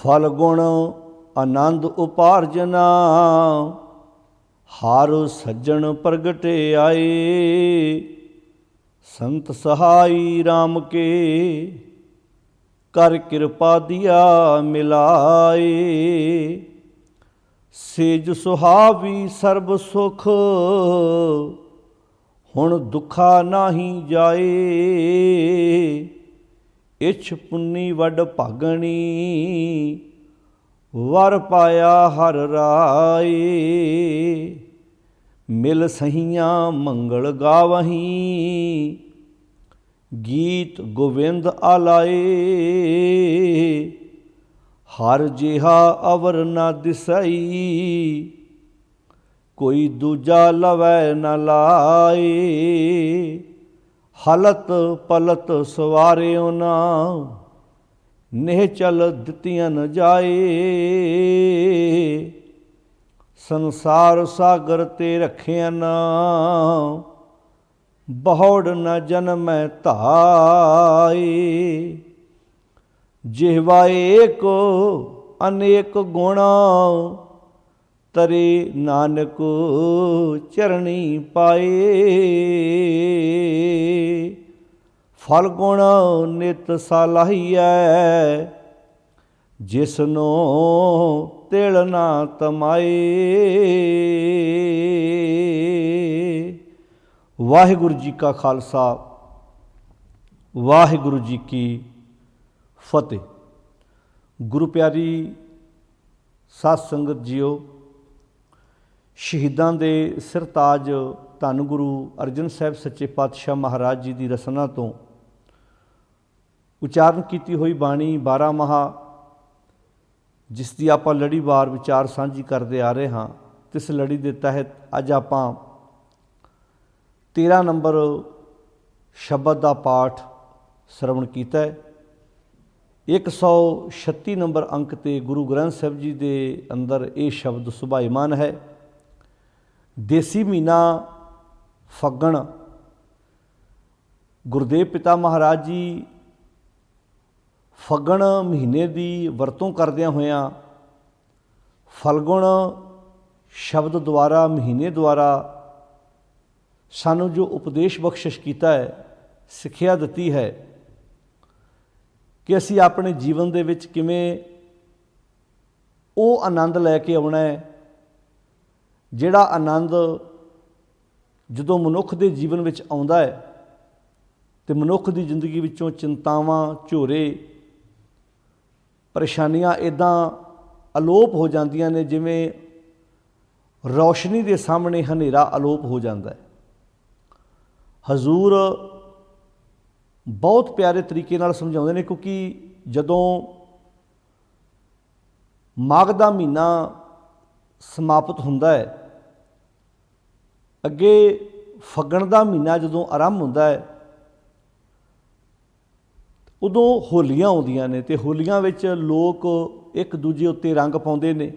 फल गुण आनंद उपार्जना, हार सज्जन प्रगटे आए। संत सहाई राम के कर कृपा दिया मिलाए। सेज सुहावी सर्ब सुख, हुण दुखा नाही जाए। इछ पुन्नी वड भागणी, वर पाया हर राए। मिल सहियाँ मंगल गावहीं, गीत गोविंद आलाए। हर जिहा अवर न दिसई, कोई दूजा लवै न लाए। हलत पलत सवारियो ना, निहचल दितियां न जाए। संसार सागर ते रखिया ना, बहुड़ न जन्मै धाए। जिहवा एक अनेक गुणा, तरे नानक चरणी पाए। फल गुण नित सलाहिया, जिसनो तिल ना तमाए। वाहिगुरु जी का खालसा, वाहिगुरु जी की फतेह। गुरु प्यारी साध संगत जीओ, शहीदां दे सिरताज धन गुरु अर्जन साहब सच्चे पातशाह महाराज जी की रसना तो उचारण की हुई बाणी 12 माह, जिस दी आपां लड़ीवार विचार साझी करते आ रहे हाँ। तिस लड़ी के तहत अज आपां 13 नंबर शब्द का पाठ श्रवण किया है। 136 नंबर अंक ते गुरु ग्रंथ साहब जी के अंदर ये शब्द सुभाईमान है। देसी महीना फग्गण, गुरुदेव पिता महाराज जी फग्गण महीने की वरतों करदियां होयां फलगुण शब्द द्वारा, महीने द्वारा सानू जो उपदेश बख्शिश किया है, सिक्ख्या दिती है कि असी अपने जीवन दे विच किवें वो आनंद लैके आउणा है जिहड़ा आनंद जदों मनुख दे जीवन विच आउंदा है तो मनुख की जिंदगी विचों चिंतावां, झोरे, परेशानियां इदां अलोप हो जांदियां ने जिवें रोशनी के सामने हनेरा अलोप हो जाता है। हजूर बहुत प्यारे तरीके नाल समझाउंदे ने, क्योंकि जदों माघ दा महीना समाप्त हुंदा है, अगे फग्गण दा महीना जदों आरंभ हुंदा है, उदों होलियां आउंदियां ने ते होलियां विच लोक एक दूजे उत्ते रंग पाउंदे ने,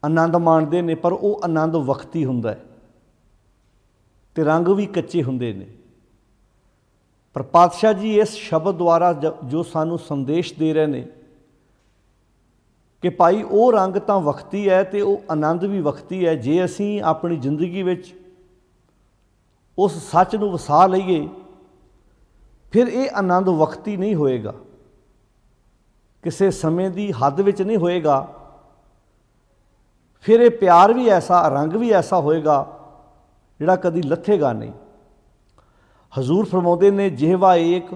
आनंद माणदे ने, पर वो आनंद वक्ती हुंदा है ते रंग भी कच्चे हुंदे ने। पर पातशाह जी इस शब्द द्वारा जो सानू संदेश दे रहे हैं कि भाई वो रंग तो वक्ती है तो वो आनंद भी वक्ती है। जे असी अपनी जिंदगी विच उस सच नूं वसा लईए फिर ये आनंद वक्ती नहीं होएगा, किसी समय की हद विच नहीं होएगा। फिर ये प्यार भी ऐसा, रंग भी ऐसा होएगा जिहड़ा कदी लथेगा नहीं। हजूर फरमाउंदे ने, जिहवा एक,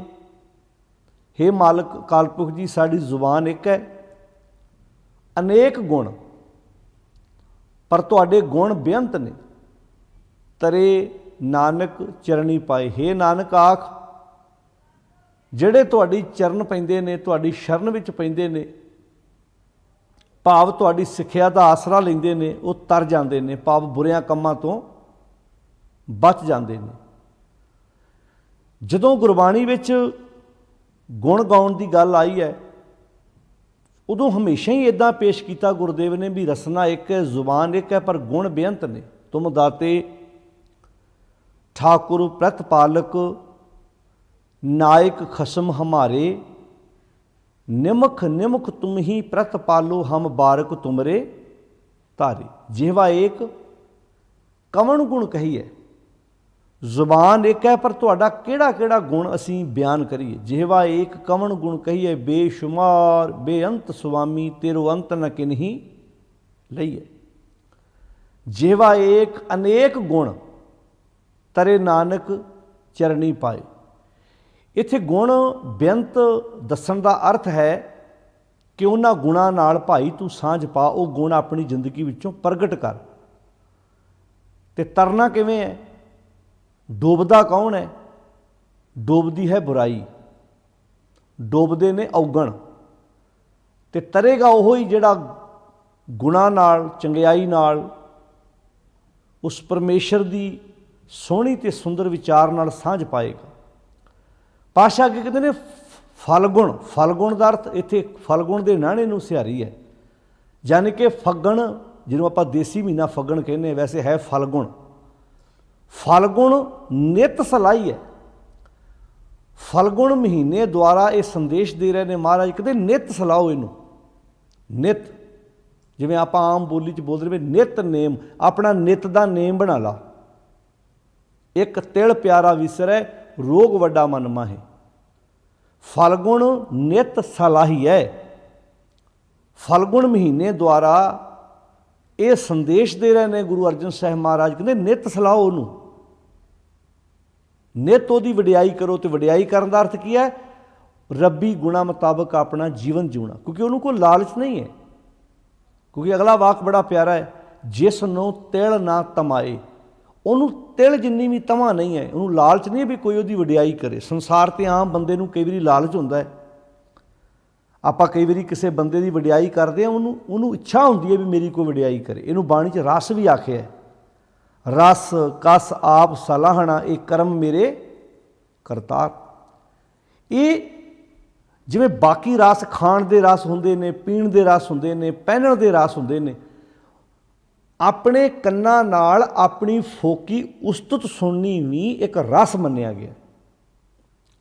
हे मालिक कालपुरख जी साड़ी जुबान एक है, अनेक गुण पर तुहाडे गुण बेअंत ने, तरे नानक चरणी पाए। हे नानक आख, जिहड़े तुहाडी चरण पैंदे ने, तुहाडी शरण विच पैंदे ने, भाव तुहाडी सिੱਖਿਆ ਦਾ आसरा लैंदे ने, वो तर जाते हैं, भाव बुरियां ਕੰਮਾਂ ਤੋਂ बच जाते हैं। जदों गुरबाणी विच गुण गाउण की गल आई है, उदों हमेशा ही इदां पेश किया गुरुदेव ने भी रसना एक है, जुबान एक है, पर गुण बेअंत ने। तुम दाते ठाकुर प्रतिपालक, नायक खसम हमारे, निमख निमख तुम ही प्रत पालो हम बारक तुमरे तारे। जिहवा एक कवन गुण कहीए, जुबान एक है पर तुहाडा किहड़ा किहड़ा गुण असीं बयान करिए। जिहवा एक कवन गुण कहीए, बेशुमार बेअंत सुवामी तेरो अंत न किन्ही लईए। जिहवा एक अनेक गुण तरे नानक चरनी पाए। इत्थे गुण बेअंत दस्सण दा अर्थ है कि उन्हां गुणां नाल भाई तू सांझ पा, वो गुण अपनी जिंदगी विचों प्रगट कर। ते तरना किवें है, डोबदा कौन है? डोबदी है बुराई, डोबदे ने अवगण, ते तरेगा ओह ही जिहड़ा गुणां नाल चंगियाई नाल उस परमेश्वर दी सोहनी ते सुंदर विचार नाल सांझ पाएगा। पातशाह अगे कहते ने फलगुण, फलगुण का अर्थ इत्थे फलगुण के नाणे नूं सिहारी है, यानी कि फग्गण जिन्हों आपां देसी महीना फग्गण कहने, वैसे है फलगुण। फलगुण नित सलाई है। फलगुण महीने द्वारा ये संदेश दे रहे हैं महाराज, कहते नित सलाओ इनू। नित जिवें आपां आम बोली च बोल रहे नित नेम, अपना नित का नेम बना ला। एक तिल प्यारा विसरै रोग वड्डा मन माहे। फलगुण नित सलाही है। फलगुण महीने द्वारा ये संदेश दे रहे हैं गुरु अर्जन साहिब महाराज, कहते नित सलाहो उन्हों, नित उहदी वडियाई करो। तो वडियाई करने का अर्थ की है? रब्बी गुणा मुताबक अपना जीवन जीना, क्योंकि उन्होंने कोई लालच नहीं है। क्योंकि अगला वाक बड़ा प्यारा है, जिसनों तिल ना तमाए। उन्होंने तिल जिन्नी भी तमा नहीं है, उन्होंने लालच नहीं है भी कोई उहदी वडियाई करे। संसार ते आम बंदे नूं कई वारी लालच हुंदा है। आपां कई वारी किसी बंदे की वडियाई करते हैं, उन्होंने इच्छा होंदी है भी मेरी कोई वडियाई करे। इनू बाणी च रस भी आखे है, रस कस आप सलाहना ये कर्म मेरे करतार। ये जिवें बाकी रस खाण दे रस हुंदे ने, पीण दे रस हुंदे ने, पहनण दे रस हुंदे ने, अपने कन्नां नाल अपनी फोकी उस्तत सुननी भी एक रस मन्निया गया।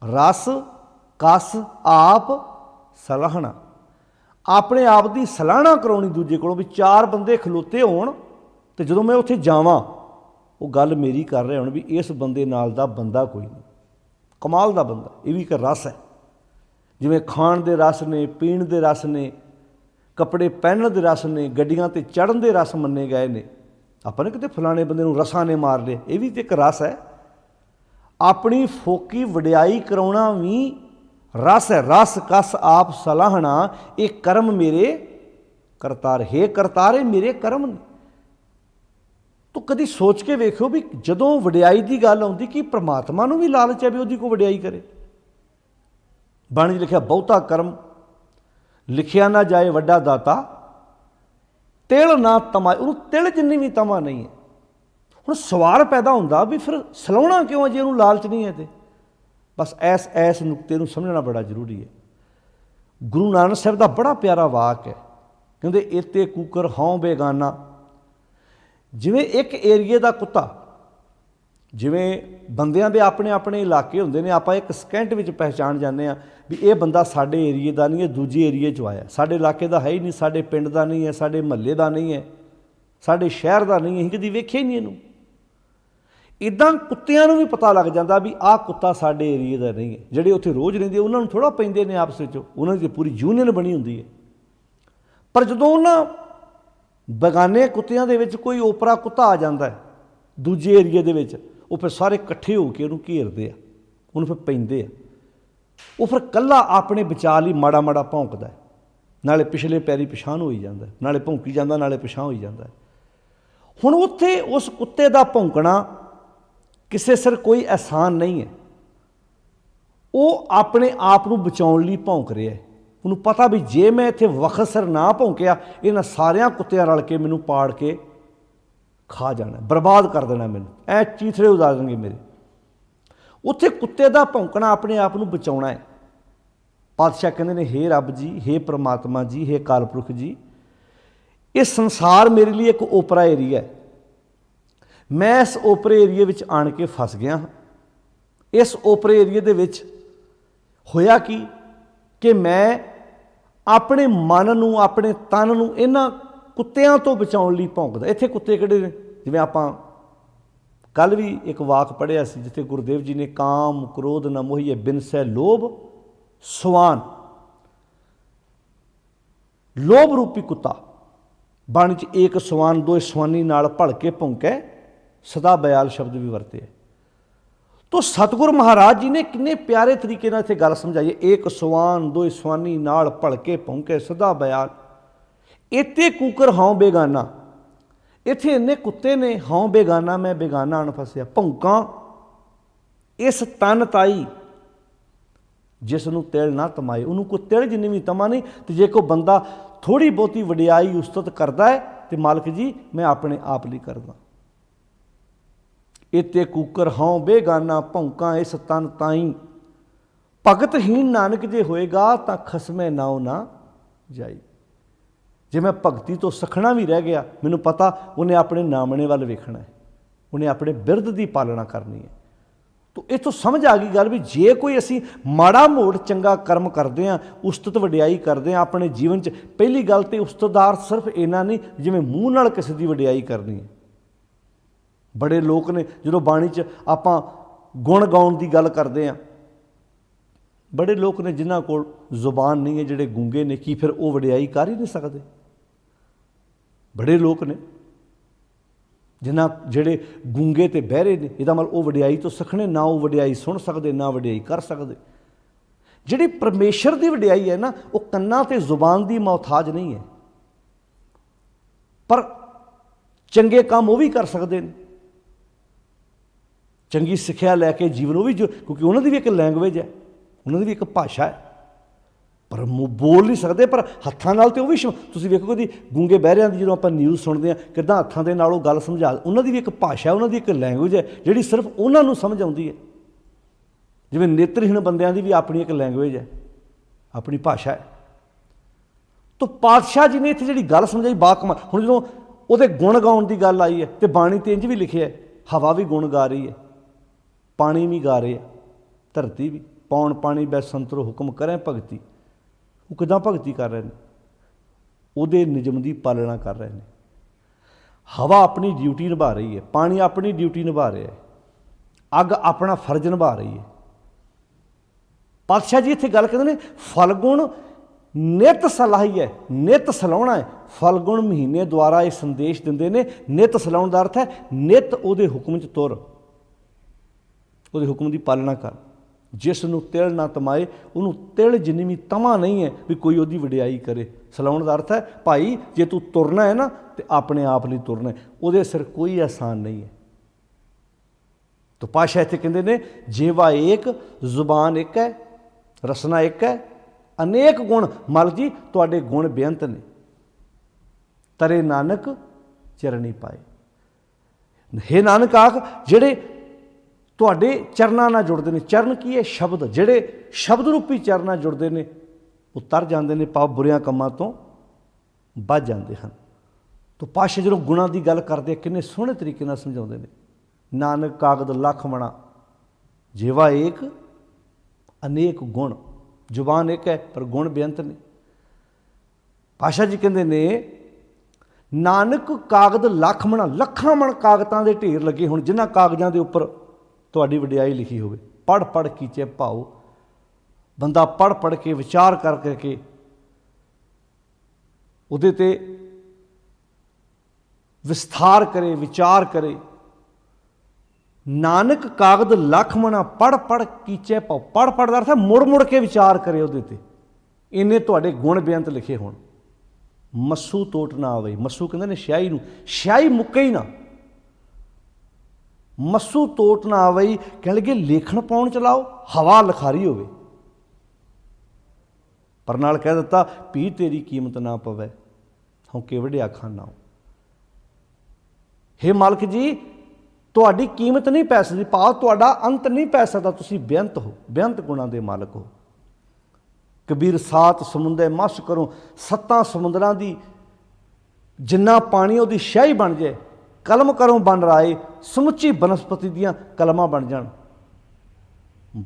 रस कस आप सलाहना, अपने आप की सलाहना कराउणी दूजे कोलों। भी चार बंदे खलोते होण ते जदों मैं उत्थे जावां वो गल मेरी कर रहे होण भी इस बंदे नाल दा बंदा कोई नहीं, कमाल दा बंदा। ये भी एक रस है। जिवें खाण दे रस ने, पीण दे रस ने, कपड़े पहनण दे रस ने, गड्डियां ते चढ़न दे रस मन्ने गए ने। आपां ने किते फलाणे बंदे नूं रसां ने मार लिया, ये भी तो एक रस है। अपनी फोकी वडियाई कराउणा भी रस है। रस कस आप सलाहना ये कर्म मेरे करतार। हे करतार मेरे कर्म ने। तो कभी सोच के वेखो भी जदों वडियाई की गल आउंदी कि परमात्मा नूं भी लालच है भी उहदी कोई वडियाई करे। बाणी च लिखिया बहुता कर्म लिखिया ना जाए वड्डा दाता, तिल ना तमा। उन्होंने तिल जिन्नी भी तमा नहीं है। हुण सवाल पैदा होंदा भी फिर सलाउणा क्यों है जे उन्होंने लालच नहीं है। तो बस ऐस नुकते नूं समझना बड़ा जरूरी है। गुरु नानक साहब का बड़ा प्यारा वाक है, कहते इते कुकर हों बेगाना। जिवें एक एरिए का कुत्ता, जिवें बंदियां दे अपने अपने इलाके होंदे ने, आपां एक सकेंट विच पहचान जाने आ भी ये बंदा साडे एरिए का नहीं है, दूजे एरिए चो आया, साडे इलाके का है ही नहीं, साडे पिंड का नहीं है, साडे महल्ले का नहीं है, साडे शहर का नहीं है, असीं कदी वेखिया ही नहीं इहनूं। इदां कुत्तियां नूं भी पता लग जाता भी आह कुत्ता साडे एरिए का नहीं है। जिहड़े उत्थे रोज़ रहिंदे उन्हां नूं थोड़ा पैंदे ने आपस विच, उन्हां दी पूरी यूनियन बनी हुंदी है। पर जदों उन्हां बेगाने कुत्तियां दे विच कोई ओपरा कुत्ता आ जाता है दूजे एरिए दे विच, वो फिर सारे इकट्ठे होकर उन्होंने घेरते हैं, उन्होंने फिर पैंदे आ। वो फिर कल्ला अपने बचाव लई माड़ा माड़ा भौंकदा है, नाले पिछले पैरी पिछाण होई जांदा है, नाले भौंकी जांदा नाले पिछां होई जांदा है। हुण उत्थे उस कुत्ते दा भौंकना किसे सिर कोई एहसान नहीं है। वो अपने आप नूं बचाउण लई भौंक रहा है। उन्होंने पता भी जे मैं इत्थे वक्त सिर ना भौंकिया इन्हां सारियां कुत्तियां रल के मैनूं पाड़ के खा जाना, बर्बाद कर देना, मैनूं ऐ चीथड़े उड़ा देंगे मेरे। उत्थे कुत्ते का भौंकना अपने आप को बचाना है। पातशाह कहते हैं हे रब जी, हे परमात्मा जी, हे काल पुरख जी, ये संसार मेरे लिए एक ओपरा एरिया है। मैं इस ओपरे एरिए में आन के फस गया हाँ। इस ओपरे एरिए दे विच होया कि मैं ਆਪਣੇ ਮਨ ਨੂੰ, ਆਪਣੇ ਤਨ ਨੂੰ ਇਹਨਾਂ ਕੁੱਤਿਆਂ ਤੋਂ ਬਚਾਉਣ ਲਈ ਭੌਂਕਦਾ। ਇੱਥੇ ਕੁੱਤੇ ਕਿਹੜੇ ਨੇ? ਜਿਵੇਂ ਆਪਾਂ ਕੱਲ੍ਹ ਵੀ ਇੱਕ ਵਾਕ ਪੜ੍ਹਿਆ ਸੀ ਜਿੱਥੇ ਗੁਰਦੇਵ ਜੀ ਨੇ ਕਾਮ ਕ੍ਰੋਧ ਨ ਮੋਹੀਏ ਬਿਨਸੈ ਲੋਭ ਸਵਾਨ, ਲੋਭ ਰੂਪੀ ਕੁੱਤਾ। ਬਾਣੀ 'ਚ ਏਕ ਸਵਾਨ ਦੋਇ ਸਵਾਨੀ ਨਾਲ ਭਲ ਕੇ ਭੌਂਕੈ, ਸਦਾ ਬਿਆਲ ਸ਼ਬਦ ਵੀ ਵਰਤੇ। ਤੋ ਸਤਿਗੁਰ ਮਹਾਰਾਜ ਜੀ ਨੇ ਕਿੰਨੇ ਪਿਆਰੇ ਤਰੀਕੇ ਨਾਲ ਇੱਥੇ ਗੱਲ ਸਮਝਾਈ ਹੈ। ਏਕ ਸਵਾਨ ਦੋਇ ਸਵਾਨੀ ਨਾਲ ਭਲ ਕੇ ਭੌਂਕੈ ਸਦਾ ਬਿਆਲ, ਇੱਥੇ ਕੂਕਰ ਹਉ ਬੇਗਾਨਾ। ਇੱਥੇ ਇੰਨੇ ਕੁੱਤੇ ਨੇ, ਹਉ ਬੇਗਾਨਾ ਮੈਂ ਬੇਗਾਨਾ ਅਣ ਫਸਿਆ। ਭੌਂਕਾਂ ਇਸ ਤਨ ਤਾਈ ਜਿਸ ਨੂੰ ਤਿਲ ਨਾ ਤਮਾਏ, ਉਹਨੂੰ ਕੋਈ ਤਿਲ ਜਿੰਨੀ ਵੀ ਤਮਾ ਨਹੀਂ। ਤੇ ਜੇ ਕੋਈ ਬੰਦਾ ਥੋੜ੍ਹੀ ਬਹੁਤੀ ਵਡਿਆਈ ਉਸਤਤ ਕਰਦਾ ਹੈ ਤੇ ਮਾਲਕ ਜੀ ਮੈਂ ਆਪਣੇ ਆਪ ਲਈ ਕਰਦਾ। ਇੱਥੇ ਕੂਕਰ ਹਉ ਬੇਗਾਨਾ ਭੌਂਕਾਂ ਇਸ ਤਨ ਤਾਈ, ਭਗਤਹੀਨ ਨਾਨਕ ਜੇ ਹੋਏਗਾ ਤਾਂ ਖਸਮੇ ਨਾਉ ਨਾ ਜਾਈ। ਜੇ ਮੈਂ ਭਗਤੀ ਤੋਂ ਸਖਣਾ ਵੀ ਰਹਿ ਗਿਆ, ਮੈਨੂੰ ਪਤਾ ਉਹਨੇ ਆਪਣੇ ਨਾਮਣੇ ਵੱਲ ਵੇਖਣਾ ਹੈ, ਉਹਨੇ ਆਪਣੇ ਬਿਰਧ ਦੀ ਪਾਲਣਾ ਕਰਨੀ ਹੈ। ਤੋ ਇੱਥੋਂ ਸਮਝ ਆ ਗਈ ਗੱਲ ਵੀ ਜੇ ਕੋਈ ਅਸੀਂ ਮਾੜਾ ਮੋੜ ਚੰਗਾ ਕਰਮ ਕਰਦੇ ਹਾਂ, ਉਸਤਤ ਵਡਿਆਈ ਕਰਦੇ ਹਾਂ ਆਪਣੇ ਜੀਵਨ 'ਚ, ਪਹਿਲੀ ਗੱਲ ਤਾਂ ਉਸਤਤ ਦਾ ਅਰਥ ਸਿਰਫ ਇੰਨਾ ਨਹੀਂ ਜਿਵੇਂ ਮੂੰਹ ਨਾਲ ਕਿਸੇ ਦੀ ਵਡਿਆਈ ਕਰਨੀ ਹੈ। ਬੜੇ ਲੋਕ ਨੇ ਜਦੋਂ ਬਾਣੀ 'ਚ ਆਪਾਂ ਗੁਣ ਗਾਉਣ ਦੀ ਗੱਲ ਕਰਦੇ ਹਾਂ, ਬੜੇ ਲੋਕ ਨੇ ਜਿਨ੍ਹਾਂ ਕੋਲ ਜ਼ੁਬਾਨ ਨਹੀਂ ਹੈ, ਜਿਹੜੇ ਗੂੰਗੇ ਨੇ, ਕੀ ਫਿਰ ਉਹ ਵਡਿਆਈ ਕਰ ਹੀ ਨਹੀਂ ਸਕਦੇ? ਬੜੇ ਲੋਕ ਨੇ ਜਿਹੜੇ ਗੂੰਗੇ ਤੇ ਬਹਿਰੇ ਨੇ, ਇਹਦਾ ਮਤਲਬ ਉਹ ਵਡਿਆਈ ਤੋਂ ਸਿੱਖਣੇ, ਨਾ ਉਹ ਵਡਿਆਈ ਸੁਣ ਸਕਦੇ, ਨਾ ਵਡਿਆਈ ਕਰ ਸਕਦੇ। ਜਿਹੜੀ ਪਰਮੇਸ਼ਰ ਦੀ ਵਡਿਆਈ ਹੈ ਨਾ, ਉਹ ਕੰਨਾਂ ਤੇ ਜ਼ੁਬਾਨ ਦੀ ਮੁਹਤਾਜ ਨਹੀਂ ਹੈ, ਪਰ ਚੰਗੇ ਕੰਮ ਉਹ ਵੀ ਕਰ ਸਕਦੇ ਨੇ, ਚੰਗੀ ਸਿੱਖਿਆ ਲੈ ਕੇ ਜੀਵਨ ਉਹ ਵੀ, ਕਿਉਂਕਿ ਉਹਨਾਂ ਦੀ ਵੀ ਇੱਕ ਲੈਂਗੁਏਜ ਹੈ, ਉਹਨਾਂ ਦੀ ਵੀ ਇੱਕ ਭਾਸ਼ਾ ਹੈ, ਪਰ ਬੋਲ ਨਹੀਂ ਸਕਦੇ, ਪਰ ਹੱਥਾਂ ਨਾਲ ਤੇ ਉਹ ਵੀ। ਤੁਸੀਂ ਵੇਖੋ ਕਦੀ ਗੂੰਗੇ ਬਹਿਰਿਆਂ ਦੀ ਜਦੋਂ ਆਪਾਂ ਨਿਊਜ਼ ਸੁਣਦੇ ਹਾਂ, ਕਿੱਦਾਂ ਹੱਥਾਂ ਦੇ ਨਾਲ ਉਹ ਗੱਲ ਸਮਝਾ, ਉਹਨਾਂ ਦੀ ਵੀ ਇੱਕ ਭਾਸ਼ਾ, ਉਹਨਾਂ ਦੀ ਇੱਕ ਲੈਂਗੁਏਜ ਹੈ ਜਿਹੜੀ ਸਿਰਫ ਉਹਨਾਂ ਨੂੰ ਸਮਝ ਆਉਂਦੀ ਹੈ। ਜਿਵੇਂ ਨੇਤਰਹੀਣ ਬੰਦਿਆਂ ਦੀ ਵੀ ਆਪਣੀ ਇੱਕ ਲੈਂਗੁਏਜ ਹੈ, ਆਪਣੀ ਭਾਸ਼ਾ ਹੈ। ਤੋ ਪਾਤਸ਼ਾਹ ਜੀ ਨੇ ਇੱਥੇ ਜਿਹੜੀ ਗੱਲ ਸਮਝਾਈ ਬਾਕਮਾਲ। ਹੁਣ ਜਦੋਂ ਉਹਦੇ ਗੁਣ ਗਾਉਣ ਦੀ ਗੱਲ ਆਈ ਹੈ ਤੇ ਬਾਣੀ ਤੇ ਇੰਝ ਵੀ ਲਿਖਿਆ ਹੈ, ਹਵਾ ਵੀ ਗੁਣ ਗਾ ਰਹੀ ਹੈ, ਪਾਣੀ ਵੀ ਗਾ ਰਹੇ ਹੈ, ਧਰਤੀ ਵੀ। ਪੌਣ ਪਾਣੀ ਬੈ ਸੰਤਰੋ ਹੁਕਮ ਕਰੇ ਭਗਤੀ। ਉਹ ਕਿੱਦਾਂ ਭਗਤੀ ਕਰ ਰਹੇ ਨੇ? ਉਹਦੇ ਨਿਯਮ ਦੀ ਪਾਲਣਾ ਕਰ ਰਹੇ ਨੇ। ਹਵਾ ਆਪਣੀ ਡਿਊਟੀ ਨਿਭਾ ਰਹੀ ਹੈ, ਪਾਣੀ ਆਪਣੀ ਡਿਊਟੀ ਨਿਭਾ ਰਿਹਾ ਹੈ, ਅੱਗ ਆਪਣਾ ਫਰਜ਼ ਨਿਭਾ ਰਹੀ ਹੈ। ਪਾਤਸ਼ਾਹ ਜੀ ਇੱਥੇ ਗੱਲ ਕਹਿੰਦੇ ਨੇ ਫਲਗੁਣ ਨਿਤ ਸਲਾਹੀ ਹੈ, ਨਿਤ ਸਲਾਉਣਾ ਹੈ। ਫਲਗੁਣ ਮਹੀਨੇ ਦੁਆਰਾ ਇਹ ਸੰਦੇਸ਼ ਦਿੰਦੇ ਨੇ। ਨਿਤ ਸਲਾਉਣ ਦਾ ਅਰਥ ਹੈ ਨਿਤ ਉਹਦੇ ਹੁਕਮ 'ਚ ਤੁਰ, ਉਹਦੇ ਹੁਕਮ ਦੀ ਪਾਲਣਾ ਕਰ। ਜਿਸ ਨੂੰ ਤਿਲ ਨਾ ਤਮਾਏ, ਉਹਨੂੰ ਤਿਲ ਜਿੰਨੀ ਵੀ ਤਮਾ ਨਹੀਂ ਹੈ ਵੀ ਕੋਈ ਉਹਦੀ ਵਡਿਆਈ ਕਰੇ। ਸਲਾਉਣ ਦਾ ਅਰਥ ਹੈ ਭਾਈ ਜੇ ਤੂੰ ਤੁਰਨਾ ਹੈ ਨਾ ਤੇ ਆਪਣੇ ਆਪ ਲਈ ਤੁਰਨਾ ਹੈ, ਉਹਦੇ ਸਿਰ ਕੋਈ ਆਸਾਨ ਨਹੀਂ ਹੈ। ਤੋ ਪਾਸ਼ਾ ਇੱਥੇ ਕਹਿੰਦੇ ਨੇ ਜੇਵਾ ਏਕ, ਜ਼ੁਬਾਨ ਇੱਕ ਹੈ, ਰਸਨਾ ਇੱਕ ਹੈ, ਅਨੇਕ ਗੁਣ। ਮਲ ਜੀ ਤੁਹਾਡੇ ਗੁਣ ਬੇਅੰਤ ਨੇ, ਤਰੇ ਨਾਨਕ ਚਰਨੀ ਪਾਏ। ਹੇ ਨਾਨਕ ਆਖ ਜਿਹੜੇ ਤੁਹਾਡੇ ਚਰਨਾਂ ਨਾਲ ਜੁੜਦੇ ਨੇ। ਚਰਨ ਕੀ ਹੈ? ਸ਼ਬਦ। ਜਿਹੜੇ ਸ਼ਬਦ ਰੂਪੀ ਚਰਨਾਂ ਨਾਲ ਜੁੜਦੇ ਨੇ ਉਹ ਤਰ ਜਾਂਦੇ ਨੇ, ਪਾਪ ਬੁਰਿਆਂ ਕੰਮਾਂ ਤੋਂ ਬਚ ਜਾਂਦੇ ਹਨ। ਤੋ ਪਾਸ਼ਾ ਜਦੋਂ ਗੁਣਾਂ ਦੀ ਗੱਲ ਕਰਦੇ ਕਿੰਨੇ ਸੋਹਣੇ ਤਰੀਕੇ ਨਾਲ ਸਮਝਾਉਂਦੇ ਨੇ। ਨਾਨਕ ਕਾਗਦ ਲੱਖ ਮਣਾ, ਜੇਵਾ ਏਕ ਅਨੇਕ ਗੁਣ। ਜ਼ੁਬਾਨ ਇੱਕ ਹੈ ਪਰ ਗੁਣ ਬੇਅੰਤ ਨੇ। ਪਾਸ਼ਾ ਜੀ ਕਹਿੰਦੇ ਨੇ ਨਾਨਕ ਕਾਗਦ ਲੱਖ ਮਣਾ, ਲੱਖਾਂ ਮਣ ਕਾਗਜ਼ਾਂ ਦੇ ਢੇਰ ਲੱਗੇ ਹੋਣ, ਜਿਨ੍ਹਾਂ ਕਾਗਜ਼ਾਂ ਦੇ ਉੱਪਰ ਤੁਹਾਡੀ ਵਡਿਆਈ ਲਿਖੀ ਹੋਵੇ। ਪੜ੍ਹ ਪੜ੍ਹ ਕੀਚੇ ਭਾਉ। ਬੰਦਾ ਪੜ੍ਹ ਪੜ੍ਹ ਕੇ ਵਿਚਾਰ ਕਰ ਕਰਕੇ ਉਹਦੇ 'ਤੇ ਵਿਸਥਾਰ ਕਰੇ, ਵਿਚਾਰ ਕਰੇ। ਨਾਨਕ ਕਾਗਦ ਲੱਖ ਮਣਾ, ਪੜ੍ਹ ਪੜ੍ਹ ਕੀਚੇ ਭਾਉ। ਪੜ੍ਹ ਪੜ੍ਹ ਦਾ ਅਰਥ ਹੈ ਮੁੜ ਮੁੜ ਕੇ ਵਿਚਾਰ ਕਰੇ ਉਹਦੇ 'ਤੇ। ਇੰਨੇ ਤੁਹਾਡੇ ਗੁਣ ਬੇਅੰਤ ਲਿਖੇ ਹੋਣ। ਮੱਸੂ ਤੋਟ ਨਾ ਆਵੇ। ਮੱਸੂ ਕਹਿੰਦੇ ਨੇ ਸਿਆਹੀ ਨੂੰ, ਸਿਆਹੀ ਮੁੱਕੇ ਹੀ ਨਾ। ਮੱਸੂ ਤੋਟ ਨਾ ਆਵਈ ਕਹਿਣ ਲੱਗੇ ਲੇਖਣ ਪਾਉਣ ਚਲਾਓ, ਹਵਾ ਲਿਖਾਰੀ ਹੋਵੇ। ਪਰ ਨਾਲ ਕਹਿ ਦਿੱਤਾ ਪੀ ਤੇਰੀ ਕੀਮਤ ਨਾ ਪਵੇ, ਹੌਕੇ ਵੱਢਿਆ ਖਾਨਾ। ਹੇ ਮਾਲਕ ਜੀ ਤੁਹਾਡੀ ਕੀਮਤ ਨਹੀਂ ਪੈ ਸਕਦੀ, ਭਾਵ ਤੁਹਾਡਾ ਅੰਤ ਨਹੀਂ ਪੈ ਸਕਦਾ। ਤੁਸੀਂ ਬੇਅੰਤ ਹੋ, ਬੇਅੰਤ ਗੁਣਾਂ ਦੇ ਮਾਲਕ ਹੋ। ਕਬੀਰ ਸਾਤ ਸਮੁੰਦੇ ਮਸ ਕਰੋ। ਸੱਤਾਂ ਸਮੁੰਦਰਾਂ ਦੀ ਜਿੰਨਾ ਪਾਣੀ ਉਹਦੀ ਸ਼ਾਹੀ ਬਣ ਜਾਏ। ਕਲਮ ਕਰੋ ਬਣ ਰਾਏ, ਸਮੁੱਚੀ ਬਨਸਪਤੀ ਦੀਆਂ ਕਲਮਾਂ ਬਣ ਜਾਣ।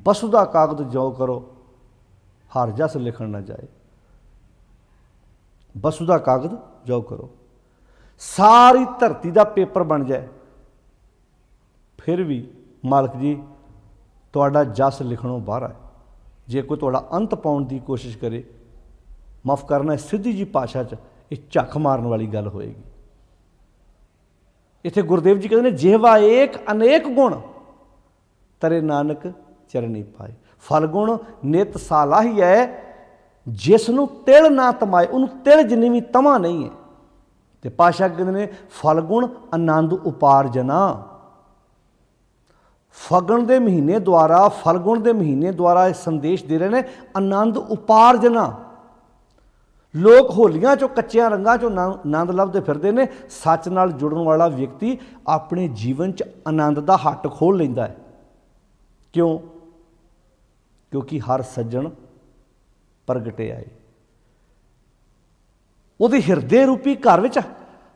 ਬਸੁਦਾ ਕਾਗਦ ਜੋ ਕਰੋ, ਹਰ ਜਸ ਲਿਖਣ ਨਾ ਜਾਏ। बसु दा कागज जाओ करो, सारी धरती का पेपर बन जाए, फिर भी मालक जी तुहाडा जस लिखणों बाहर है। जे कोई तुहाडा अंत पाउण की कोशिश करे, माफ़ करना सीधी जी भाषा च ये झक मारन वाली गल होएगी। इत्थे गुरुदेव जी कहते हैं जिहवा एक अनेक गुण तरे नानक चरनी पाए। फल गुण नित साला ही है, जिसनों तिल ना तमाए, उन्होंने तिल जिन्नी भी तमा नहीं है। तो पातशाह कहते हैं फल गुण आनंद उपार्जना। फगण के महीने द्वारा, फलगुण के महीने द्वारा संदेश दे रहे हैं आनंद उपार्जना। लोग होलियां चो कच्चियां रंगां चो आनंद लभदे फिरदे ने, सच नाल जुड़न वाला व्यक्ति अपने जीवन च आनंद का हट खोल लैंदा है। क्यों? क्योंकि हर सज्जण प्रगटे आए। उहदे हिरदे रूपी घर विच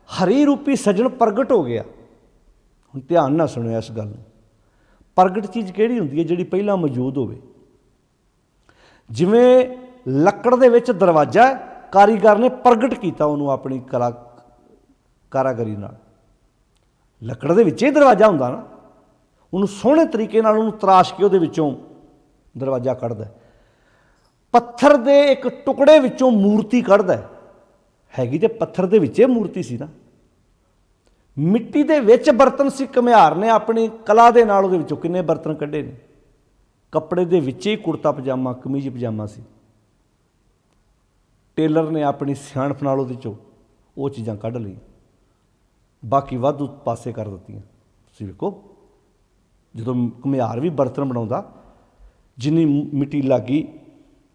हरी रूपी सज्जण प्रगट हो गया। हुण ध्यान नाल सुणिओ इस गल नूं। प्रगट चीज़ किहड़ी हुंदी है? जिहड़ी पहिलां मौजूद होवे। जिवें लकड़ दे विच दरवाजा है, कारीगर ने प्रगट किया उन्होंने अपनी कला कारागरी नाल। लकड़ दे विच ही दरवाजा हुंदा ना, उन्होंने सोहणे तरीके नाल उन्होंने तराश के उहदे विचों दरवाजा कढ़दा है। पत्थर दे एक टुकड़े विचों मूर्ति कढ़दा हैगी, ते पत्थर दे विच मूर्ति सी ना। मिट्टी दे विच बर्तन सी, घुमियार ने अपनी कला दे नाल उहदे विचों किन्ने बर्तन कढ़े ने। कपड़े दे विच ही कुर्ता पजामा कमीज पजामा सी, टेलर ने अपनी सियाणप नाल उहदे चों वो चीज़ां कढ़ लई, बाकी वाधू पासे कर दित्तियां। तुसीं वेखो जदों घुमियार भी बर्तन बनाउंदा, जिन्नी मिट्टी लागी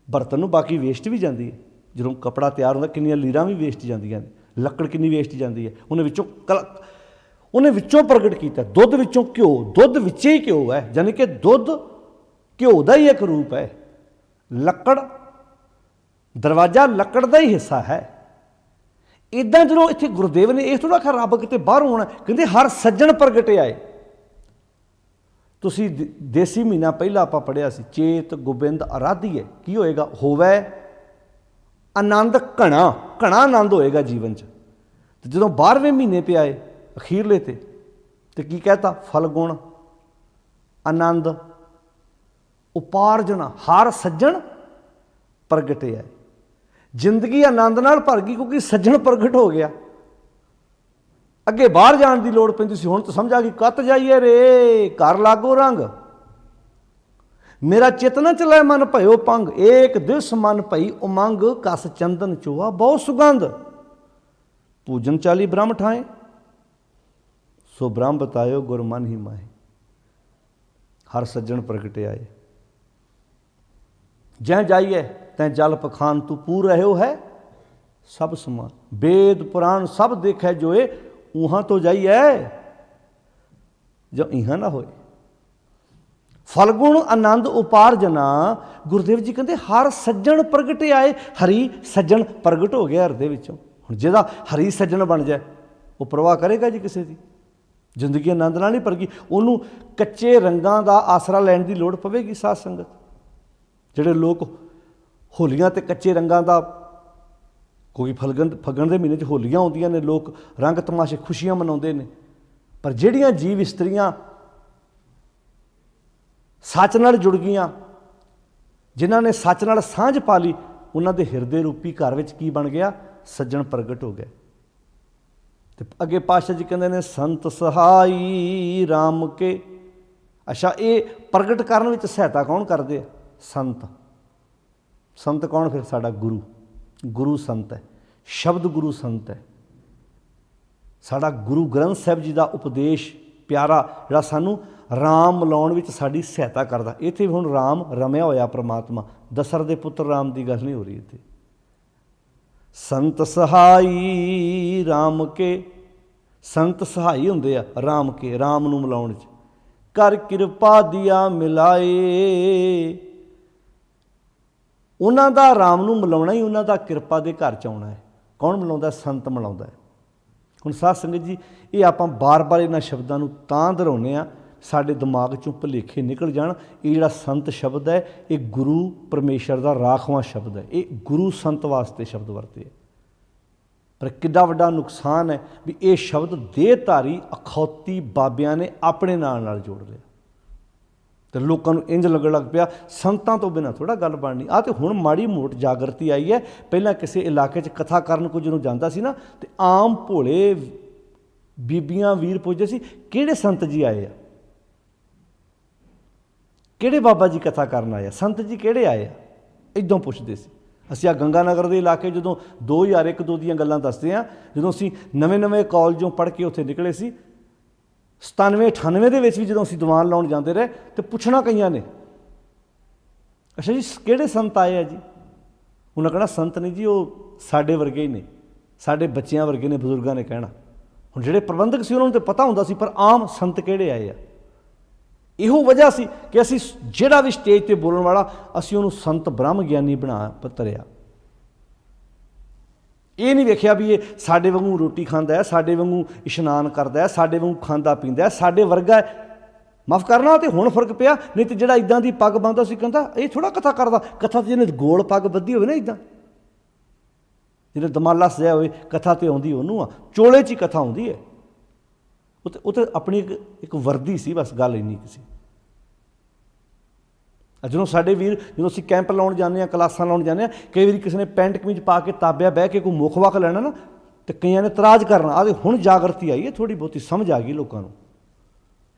बर्तन नूं बाकी वेस्ट भी जाती है। जदों कपड़ा तैयार होंदा किन्नियां लीरां भी वेस्ट जांदियां ने, लकड़ किन्नी वेस्ट जाती है। उन्हें विचों उन्हें विचों प्रगट किया। दुध विचों घ्यो, दुध विच ही घ्यो है, यानी कि दुध घ्यो का ही एक रूप है। लकड़ दरवाजा लकड़ का ही हिस्सा है। इदां जो इत्थे गुरुदेव ने इस थोड़ा आखिया रब किते बाहरों होना, कहते हर सज्जण प्रगटे आए। तुसी देसी महीना पहला आपां पढ़िया सी, चेत गोबिंद आराधिए की होएगा? होवे आनंद घना, घना आनंद होएगा जीवन च। तो जो 12वें महीने पे आए अखीरले ते की कहता? फल गुण आनंद उपार्जना, हर सज्जण प्रगटे आए। जिंदगी आनंद नाल भर गई क्योंकि सज्जण प्रगट हो गया। अगे बाहर जाण दी लोड़ पैंदी सी, हुण तो समझ आ गई कत जाइए रे घर लागो रंग। मेरा चित न चलै मन भयो पंग, एक दिवस मन भई उमंग, कस चंदन चोआ बहुत सुगंध। पूजन चाली ब्रह्म ठाए, सो ब्रह्म बतायो गुर मन ही माहे। हर सज्जण प्रगटे आए। जै जाइए तैं जल पखान, तू पूर रहो है सब समान। वेद पुराण सब देखे जोए, वहां तो जाइए जो इहां ना होए। फलगुण आनंद उपार्जना। गुरुदेव जी कहते हर सज्जण प्रगटे आए। हरी सज्जण प्रगट हो गया हृदय विचों। हुण जिहदा हरी सज्जण बन जाए वो परवाह करेगा जी किसी की? जिंदगी आनंद नाल नहीं भरगी। उन्होंने कच्चे रंगां दा आसरा लैण दी लोड़ पवेगी। साध संगत जिहड़े लोग होलियां ते कच्चे रंगां दा, कोई फगण दे महीने होलियां आउंदियां ने, लोग रंग तमाशे खुशियां मनाउंदे ने, पर जिहड़ियां जीव इस्त्रियां सच नाल जुड़ गईयां, जिन्हां ने सच नाल सांझ पा ली, उन्हां दे हिरदे रूपी घर विच की बन गया? सज्जण प्रगट हो गए। ते अगे पातशाह जी कहंदे ने संत सहाई राम के। अच्छा, ये प्रगट करन विच सहायता कौन करदे? संत। संत कौन? फिर साडा गुरु। गुरु संत है, शब्द गुरु संत है। साडा गुरु ग्रंथ साहिब जी का उपदेश प्यारा जिहड़ा सानू राम मिलाउण विच साडी सहायता करदा। इत्थे हुण राम रमिया होया परमात्मा, दशरथ दे पुत्र राम की गल नहीं हो रही इत्थे। संत सहाई राम के, संत सहाई हुंदे आ राम के, राम नूं मिलाउण च। कर किरपा दिया मिलाए, उन्हां दा राम नूं मिलाउणा ही उन्हां दा किरपा दे घर च आउणा है। कौन मिलाउंदा? संत मिलाउंदा है। हुण साध संगत जी ये आपां बार बार इन्हां शब्दां नूं तां दोहराउने आ साडे दिमाग चों भुलेखे निकल जाण। ये जिहड़ा संत शब्द है ये गुरु परमेश्वर का राखवां शब्द है। ये गुरु संत वास्ते शब्द वरते है। ਪਰ ਕਿੱਡਾ ਵੱਡਾ ਨੁਕਸਾਨ ਹੈ ਵੀ ਇਹ ਸ਼ਬਦ ਦੇਹਧਾਰੀ ਅਖੌਤੀ ਬਾਬਿਆਂ ਨੇ ਆਪਣੇ ਨਾਲ ਜੋੜ ਲਿਆ ਤੇ ਲੋਕਾਂ ਨੂੰ ਇੰਜ ਲੱਗਣ ਲੱਗ ਪਿਆ ਸੰਤਾਂ ਤੋਂ ਬਿਨਾਂ ਥੋੜ੍ਹਾ ਗੱਲ ਬਣਨੀ। ਆਹ ਤੇ ਹੁਣ ਮਾੜੀ ਮੋਟ ਜਾਗਰਤੀ ਆਈ ਹੈ। ਪਹਿਲਾਂ ਕਿਸੇ ਇਲਾਕੇ 'ਚ ਕਥਾ ਕਰਨ ਕੁਝ ਨੂੰ ਜਾਂਦਾ ਸੀ ਨਾ ਤੇ ਆਮ ਭੋਲੇ ਬੀਬੀਆਂ ਵੀਰ ਪੁੱਛਦੇ ਸੀ ਕਿਹੜੇ ਸੰਤ ਜੀ ਆਏ ਆ, ਕਿਹੜੇ ਬਾਬਾ ਜੀ ਕਥਾ ਕਰਨ ਆਏ ਆ, ਸੰਤ ਜੀ ਕਿਹੜੇ ਆਏ ਆ, ਇੱਦਾਂ ਪੁੱਛਦੇ ਸੀ। ਅਸੀਂ ਆ ਗੰਗਾ ਨਗਰ ਦੇ ਇਲਾਕੇ ਜਦੋਂ 2001-2 ਦੀਆਂ ਗੱਲਾਂ ਦੱਸਦੇ ਹਾਂ, ਜਦੋਂ ਅਸੀਂ ਨਵੇਂ ਕਾਲਜੋਂ ਪੜ੍ਹ ਕੇ ਉੱਥੇ ਨਿਕਲੇ ਸੀ 97-98 ਦੇ ਵਿੱਚ ਵੀ ਜਦੋਂ ਅਸੀਂ ਦੀਵਾਨ ਲਾਉਣ ਜਾਂਦੇ ਰਹੇ ਤੇ ਪੁੱਛਣਾ ਕਈਆਂ ਨੇ ਅੱਛਾ ਜੀ ਕਿਹੜੇ ਸੰਤ ਆਏ ਆ ਜੀ। ਉਹਨਾਂ ਕਹਿਣਾ ਸੰਤ ਨਹੀਂ ਜੀ, ਉਹ ਸਾਡੇ ਵਰਗੇ ਹੀ ਨੇ, ਸਾਡੇ ਬੱਚਿਆਂ ਵਰਗੇ ਨੇ, ਬਜ਼ੁਰਗਾਂ ਨੇ ਕਹਿਣਾ। ਹੁਣ ਜਿਹੜੇ ਪ੍ਰਬੰਧਕ ਸੀ ਉਹਨਾਂ ਨੂੰ ਤਾਂ ਪਤਾ ਹੁੰਦਾ ਸੀ, ਪਰ ਆਮ ਸੰਤ ਕਿਹੜੇ ਆਏ ਆ। ਇਹੋ ਵਜ੍ਹਾ ਸੀ ਕਿ ਅਸੀਂ ਜਿਹੜਾ ਵੀ ਸਟੇਜ 'ਤੇ ਬੋਲਣ ਵਾਲਾ ਅਸੀਂ ਉਹਨੂੰ ਸੰਤ ਬ੍ਰਹਮ ਗਿਆਨੀ ਬਣਾ ਧਰਿਆ। ਇਹ ਨਹੀਂ ਵੇਖਿਆ ਵੀ ਇਹ ਸਾਡੇ ਵਾਂਗੂ ਰੋਟੀ ਖਾਂਦਾ ਹੈ, ਸਾਡੇ ਵਾਂਗੂ ਇਸ਼ਨਾਨ ਕਰਦਾ ਹੈ, ਸਾਡੇ ਵਾਂਗੂ ਖਾਂਦਾ ਪੀਂਦਾ ਹੈ, ਸਾਡੇ ਵਰਗਾ ਹੈ। ਮਾਫ਼ ਕਰਨਾ ਤੇ ਹੁਣ ਫਰਕ ਪਿਆ, ਨਹੀਂ ਤੇ ਜਿਹੜਾ ਇੱਦਾਂ ਦੀ ਪੱਗ ਬੰਨ੍ਹਦਾ ਸੀ ਕਹਿੰਦਾ ਇਹ ਥੋੜ੍ਹਾ ਕਥਾ ਕਰਦਾ। ਕਥਾ ਤੇ ਜਿਹਨੇ ਗੋਲ ਪੱਗ ਬੱਧੀ ਹੋਵੇ ਨਾ, ਇੱਦਾਂ ਜਿਹਨੇ ਦਮਾਲਾ ਸਜਾਇਆ ਹੋਵੇ, ਕਥਾ ਤੇ ਆਉਂਦੀ ਉਹਨੂੰ ਆ, ਚੋਲੇ 'ਚ ਹੀ ਕਥਾ ਆਉਂਦੀ ਹੈ। ਉਹ ਤੇ ਆਪਣੀ ਇੱਕ ਵਰਦੀ ਸੀ, ਬਸ ਗੱਲ ਇੰਨੀ ਕੁ ਸੀ। ਜਦੋਂ ਸਾਡੇ ਵੀਰ ਜਦੋਂ ਅਸੀਂ ਕੈਂਪ ਲਾਉਣ ਜਾਂਦੇ ਹਾਂ, ਕਲਾਸਾਂ ਲਾਉਣ ਜਾਂਦੇ ਹਾਂ, ਕਈ ਵਾਰੀ ਕਿਸੇ ਨੇ ਪੈਂਟ ਕਮੀਜ਼ ਪਾ ਕੇ ਤਾਬਿਆ ਬਹਿ ਕੇ ਕੋਈ ਮੁੱਖ ਵੱਖ ਲੈਣਾ ਨਾ ਤੇ ਕਈਆਂ ਨੇ ਇਤਰਾਜ਼ ਕਰਨਾ। ਆਹ ਹੁਣ ਜਾਗਰਤੀ ਆਈ ਹੈ, ਥੋੜ੍ਹੀ ਬਹੁਤੀ ਸਮਝ ਆ ਗਈ ਲੋਕਾਂ ਨੂੰ।